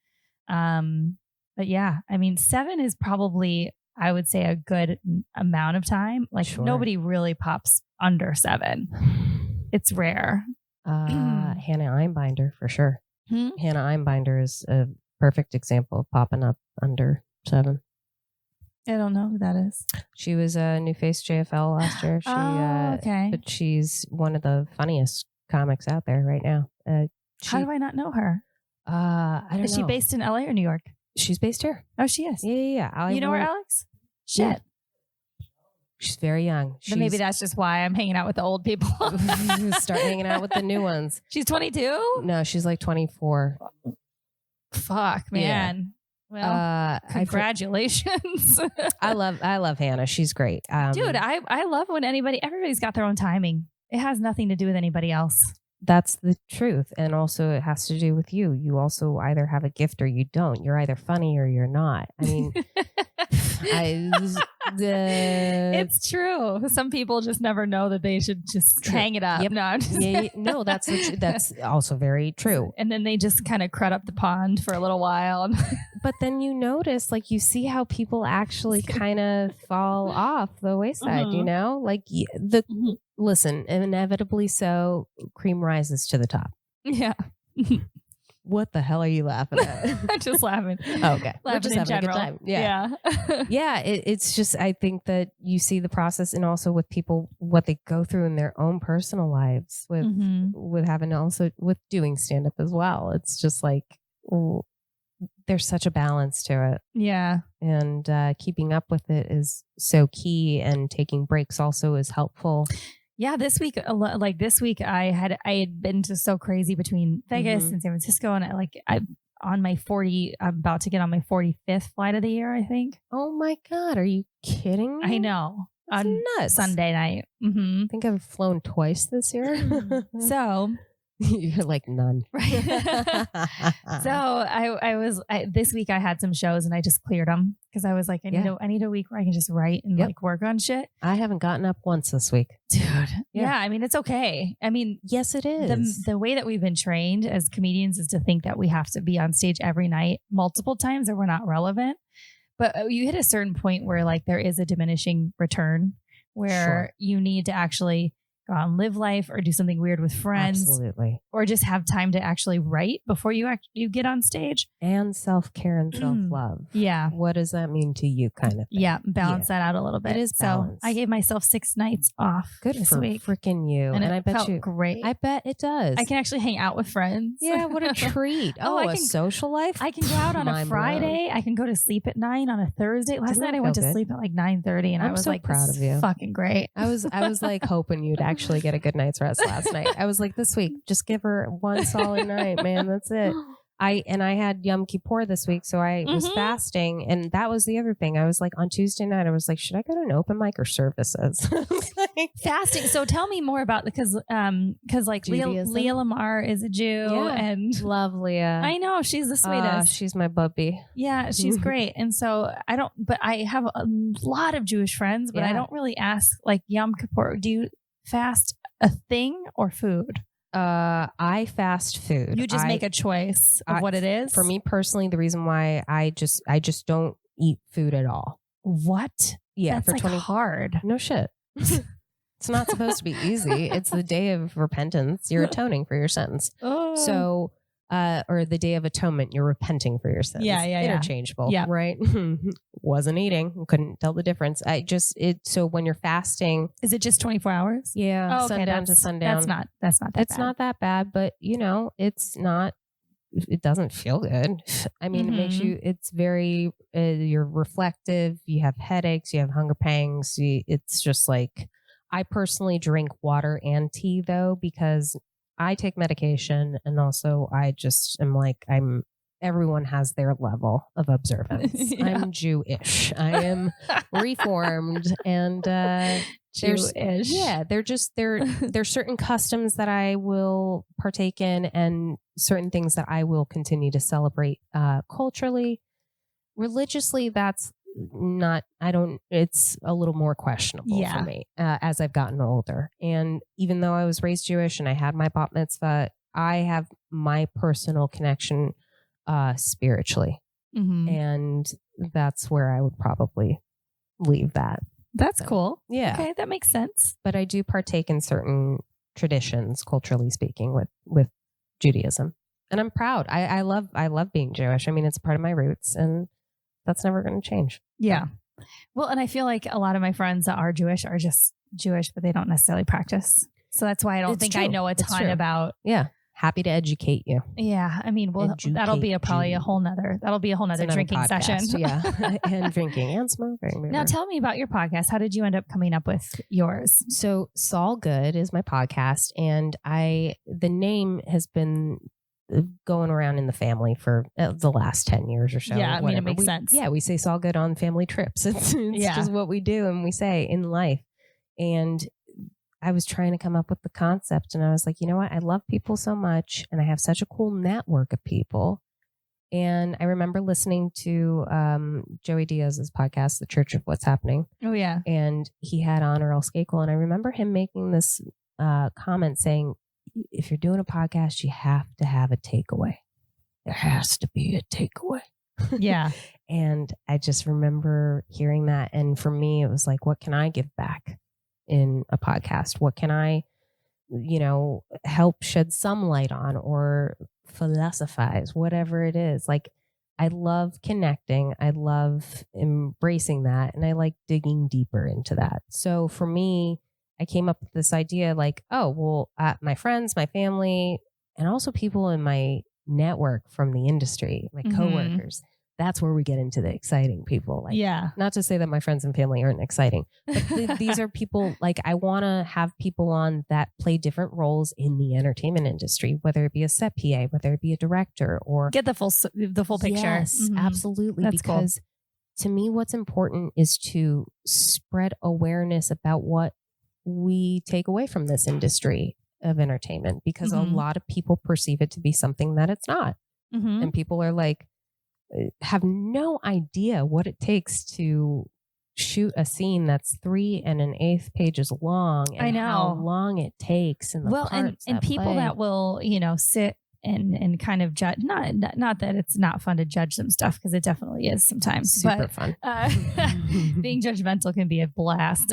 But yeah, I mean, 7 is probably, I would say, a good amount of time. Like nobody really pops under 7. It's rare. Hannah Einbinder for sure. Hannah Einbinder is a perfect example of popping up under 7. I don't know who that is. She was a New Face JFL last year. Okay. But she's one of the funniest comics out there right now. How do I not know her? I don't know. Is she based in LA or New York? She's based here. Oh, she is. Yeah. You know her, Alex? Shit. Yeah. She's very young. Then maybe that's just why I'm hanging out with the old people. Start hanging out with the new ones. She's 22? No, she's like 24. Fuck, man. Well, congratulations. I love Hannah. She's great. Dude, I love when everybody's got their own timing. It has nothing to do with anybody else. That's the truth. And also it has to do with you. You also either have a gift or you don't. You're either funny or you're not. I mean, it's true. Some people just never know that they should just hang it up. Yep. No, that's also very true. And then they just kind of crud up the pond for a little while. But then you notice, like, you see how people actually kind of fall off the wayside, like listen, inevitably so, cream rises to the top. Yeah. What the hell are you laughing at? I'm just laughing. Oh, okay. Laughing We're just having general. a good time. Yeah. Yeah. It's just, I think that you see the process, and also with people, what they go through in their own personal lives with having also with doing stand up as well. It's just like, there's such a balance to it. Yeah. And keeping up with it is so key, and taking breaks also is helpful. Yeah, this week I had been to so crazy between Vegas and San Francisco, and I'm about to get on my 45th flight of the year, I think. Oh my God, are you kidding me? I know. That's nuts. Sunday night. I think I've flown twice this year. So you're like none. Right. So I was this week I had some shows and I just cleared them because I was like, I need a week where I can just write and like work on shit. I haven't gotten up once this week. Dude. Yeah. I mean, it's okay. I mean, yes, it is. The way that we've been trained as comedians is to think that we have to be on stage every night multiple times or we're not relevant. But you hit a certain point where like there is a diminishing return where you need to actually go out and live life or do something weird with friends. Absolutely. Or just have time to actually write before you get on stage. And self-care and self-love. Yeah. What does that mean to you kind of thing? Yeah. Balance that out a little bit. It is balance. So I gave myself 6 nights off. Good this for week. Freaking you. And I bet felt great. I bet it does. I can actually hang out with friends. Yeah. What a treat. A social life. I can go out on a Friday. I can go to sleep at 9 on a Thursday. Last night I went to sleep at like 9:30 and I was so like, proud of you. Fucking great. I was like hoping you'd actually get a good night's rest last night. I was like, this week, just give her one solid night, man. That's it. I had Yom Kippur this week, so I was fasting, and that was the other thing. I was like, on Tuesday night, I was like, should I go to an open mic or services? Fasting. So tell me more about because like Leah Lamar is a Jew, and love Leah. I know she's the sweetest. She's my puppy. Yeah, she's great. And so but I have a lot of Jewish friends, but I don't really ask like Yom Kippur. Do you fast a thing or food? I fast food. You just make a choice of what it is? For me personally, the reason why I just don't eat food at all. What? Yeah, that's for like 20 hard. No shit. It's not supposed to be easy. It's the day of repentance. You're atoning for your sins. So, or the day of atonement, you're repenting for your sins. Yeah. Interchangeable. Yeah. Right. Wasn't eating. Couldn't tell the difference. So when you're fasting. Is it just 24 hours? Yeah. Oh, okay. Sundown to sundown. That's not that bad. It's not that bad, but it doesn't feel good. I mean, it makes you, it's very, you're reflective. You have headaches, you have hunger pangs. It's just like, I personally drink water and tea though, because I take medication, and also I just am like, everyone has their level of observance. Yeah. I'm Jewish. I am reformed, and there's certain customs that I will partake in, and certain things that I will continue to celebrate culturally. Religiously, that's not, it's a little more questionable for me as I've gotten older. And even though I was raised Jewish and I had my bat mitzvah, I have my personal connection spiritually. And that's where I would probably leave that. That's cool. Yeah. Okay, that makes sense. But I do partake in certain traditions, culturally speaking, with Judaism. And I'm proud. I love being Jewish. I mean, it's part of my roots, and that's never going to change. Yeah. Well, and I feel like a lot of my friends that are Jewish are just Jewish, but they don't necessarily practice. So that's why I don't think I know a ton about. Yeah. Happy to educate you. Yeah. I mean, well, that'll be probably a whole nother drinking podcast, session. Yeah. And drinking and smoking. Now tell me about your podcast. How did you end up coming up with yours? So Saul Good is my podcast, and the name has been going around in the family for the last 10 years or so. Yeah, I mean, it makes sense. Yeah, we say Saul Good on family trips. It's just what we do and we say in life. And I was trying to come up with the concept, and I was like, you know what? I love people so much, and I have such a cool network of people. And I remember listening to Joey Diaz's podcast, The Church of What's Happening. Oh, yeah. And he had on Earl Skakel, and I remember him making this comment saying, if you're doing a podcast, you have to have a takeaway. There has to be a takeaway. Yeah. And I just remember hearing that. And for me, it was like, what can I give back in a podcast? What can I, help shed some light on or philosophize, whatever it is. Like, I love connecting. I love embracing that. And I like digging deeper into that. So for me, I came up with this idea like, my friends, my family, and also people in my network from the industry, my coworkers, that's where we get into the exciting people. Like, not to say that my friends and family aren't exciting, but these are people, like, I want to have people on that play different roles in the entertainment industry, whether it be a set PA, whether it be a director, or get the full picture. Yes, absolutely. That's because to me, what's important is to spread awareness about what we take away from this industry of entertainment, because a lot of people perceive it to be something that it's not. And people are like, have no idea what it takes to shoot a scene that's 3 1/8 pages long, and I know how long it takes, and the parts and people play. that will sit and kind of judge, not that it's not fun to judge some stuff, because it definitely is sometimes super fun. Being judgmental can be a blast.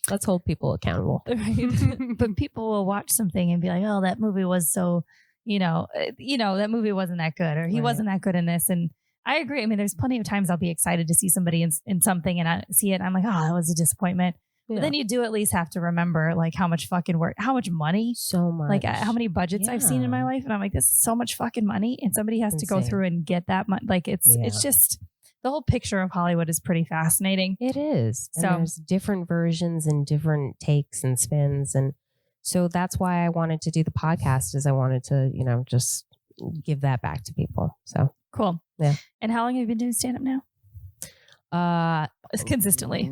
Let's hold people accountable. Right. But people will watch something and be like, oh, that movie was so, that movie wasn't that good, or he wasn't that good in this. And I agree. I mean, there's plenty of times I'll be excited to see somebody in something, and I see it and I'm like, oh, that was a disappointment. But then you do at least have to remember, like, how much fucking work, how much money, so much, like how many budgets I've seen in my life. And I'm like, this is so much fucking money. And somebody has to go through and get that money. Like, it's just, the whole picture of Hollywood is pretty fascinating. It is. So and there's different versions and different takes and spins. And so that's why I wanted to do the podcast, is I wanted to, just give that back to people. So Cool. Yeah. And how long have you been doing stand-up now? Consistently.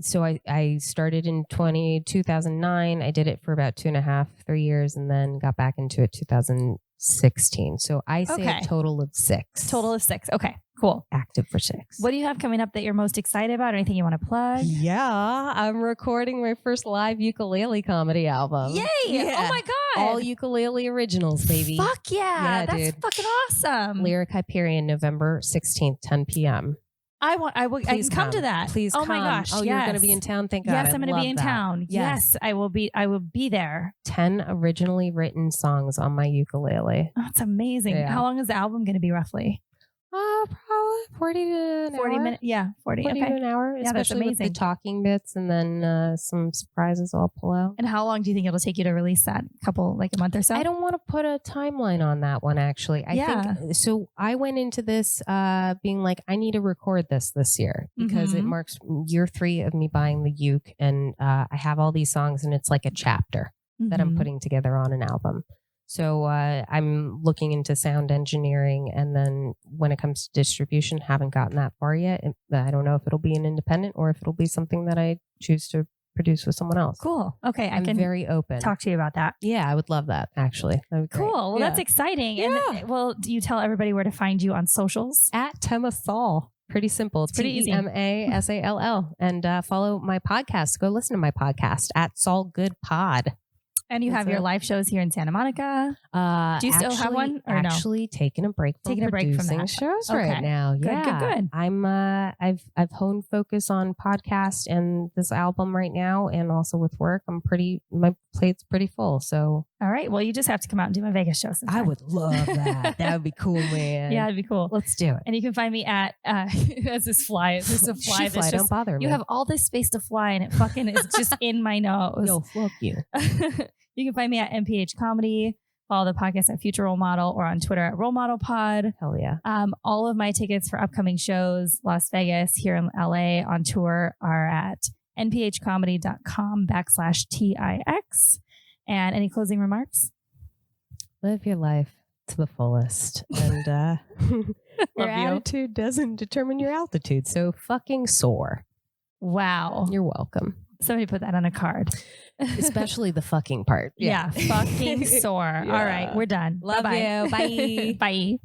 So I started in 2009. I did it for about 2.5, 3 years, and then got back into it 2016. So I say a total of 6. Total of 6. Okay, cool. Active for 6. What do you have coming up that you're most excited about? Or anything you want to plug? Yeah, I'm recording my first live ukulele comedy album. Yay! Yeah. Oh my God. All ukulele originals, baby. Fuck yeah. Yeah, That's dude. fucking awesome. Lyric Hyperion, November 16th, 10 p.m. I can come to that. Please Oh come. my gosh. Oh, yes. you're going to be in town? Thank God. Yes, I'm going to be in that. town. Yes, I will be there. 10 originally written songs on my ukulele. Oh, that's amazing. Yeah. How long is the album going to be roughly? Probably 40 to an 40 hour. minutes. Yeah, 40. 40 Okay. to an hour, Yeah, that's especially with the amazing. talking bits and then some surprises I'll pull out. And how long do you think it'll take you to release that? A month or so? I don't want to put a timeline on that one, actually. I think so. I went into this being like, I need to record this year because it marks year 3 of me buying the uke, and I have all these songs, and it's like a chapter that I'm putting together on an album. So I'm looking into sound engineering, and then when it comes to distribution, haven't gotten that far yet. I don't know if it'll be an independent or if it'll be something that I choose to produce with someone else. Cool. Okay. I'm very open. Talk to you about that. Yeah, I would love that, actually. That'd be great. Cool. Well, that's exciting. Yeah. And do you tell everybody where to find you on socials? At Tema Sall. Pretty simple. It's pretty easy. TEMASALL. And follow my podcast. Go listen to my podcast at Saul Good Pod. And you have your live shows here in Santa Monica. Do you still have one or no? Actually, taking a break from producing shows right now. Yeah, Good. I'm I've honed focus on podcast and this album right now, and also with work. My plate's pretty full. So all right. Well, you just have to come out and do my Vegas show sometime. I would love that. That would be cool, man. Yeah, it'd be cool. Let's do it. And you can find me at as this fly. Is this a fly? Don't bother me. You have all this space to fly, and it fucking is just in my nose. Yo, fuck you. You can find me at MPH Comedy. Follow the podcast at Future Role Model, or on Twitter at Role Model Pod. Hell yeah. All of my tickets for upcoming shows, Las Vegas, here in LA, on tour, are at nphcomedy.com/TIX. And any closing remarks? Live your life to the fullest. And your attitude doesn't determine your altitude. So fucking soar. Wow. You're welcome. Somebody put that on a card. Especially the fucking part. Yeah. Fucking soar. Yeah. All right. We're done. Love Bye-bye. you. Bye. Bye.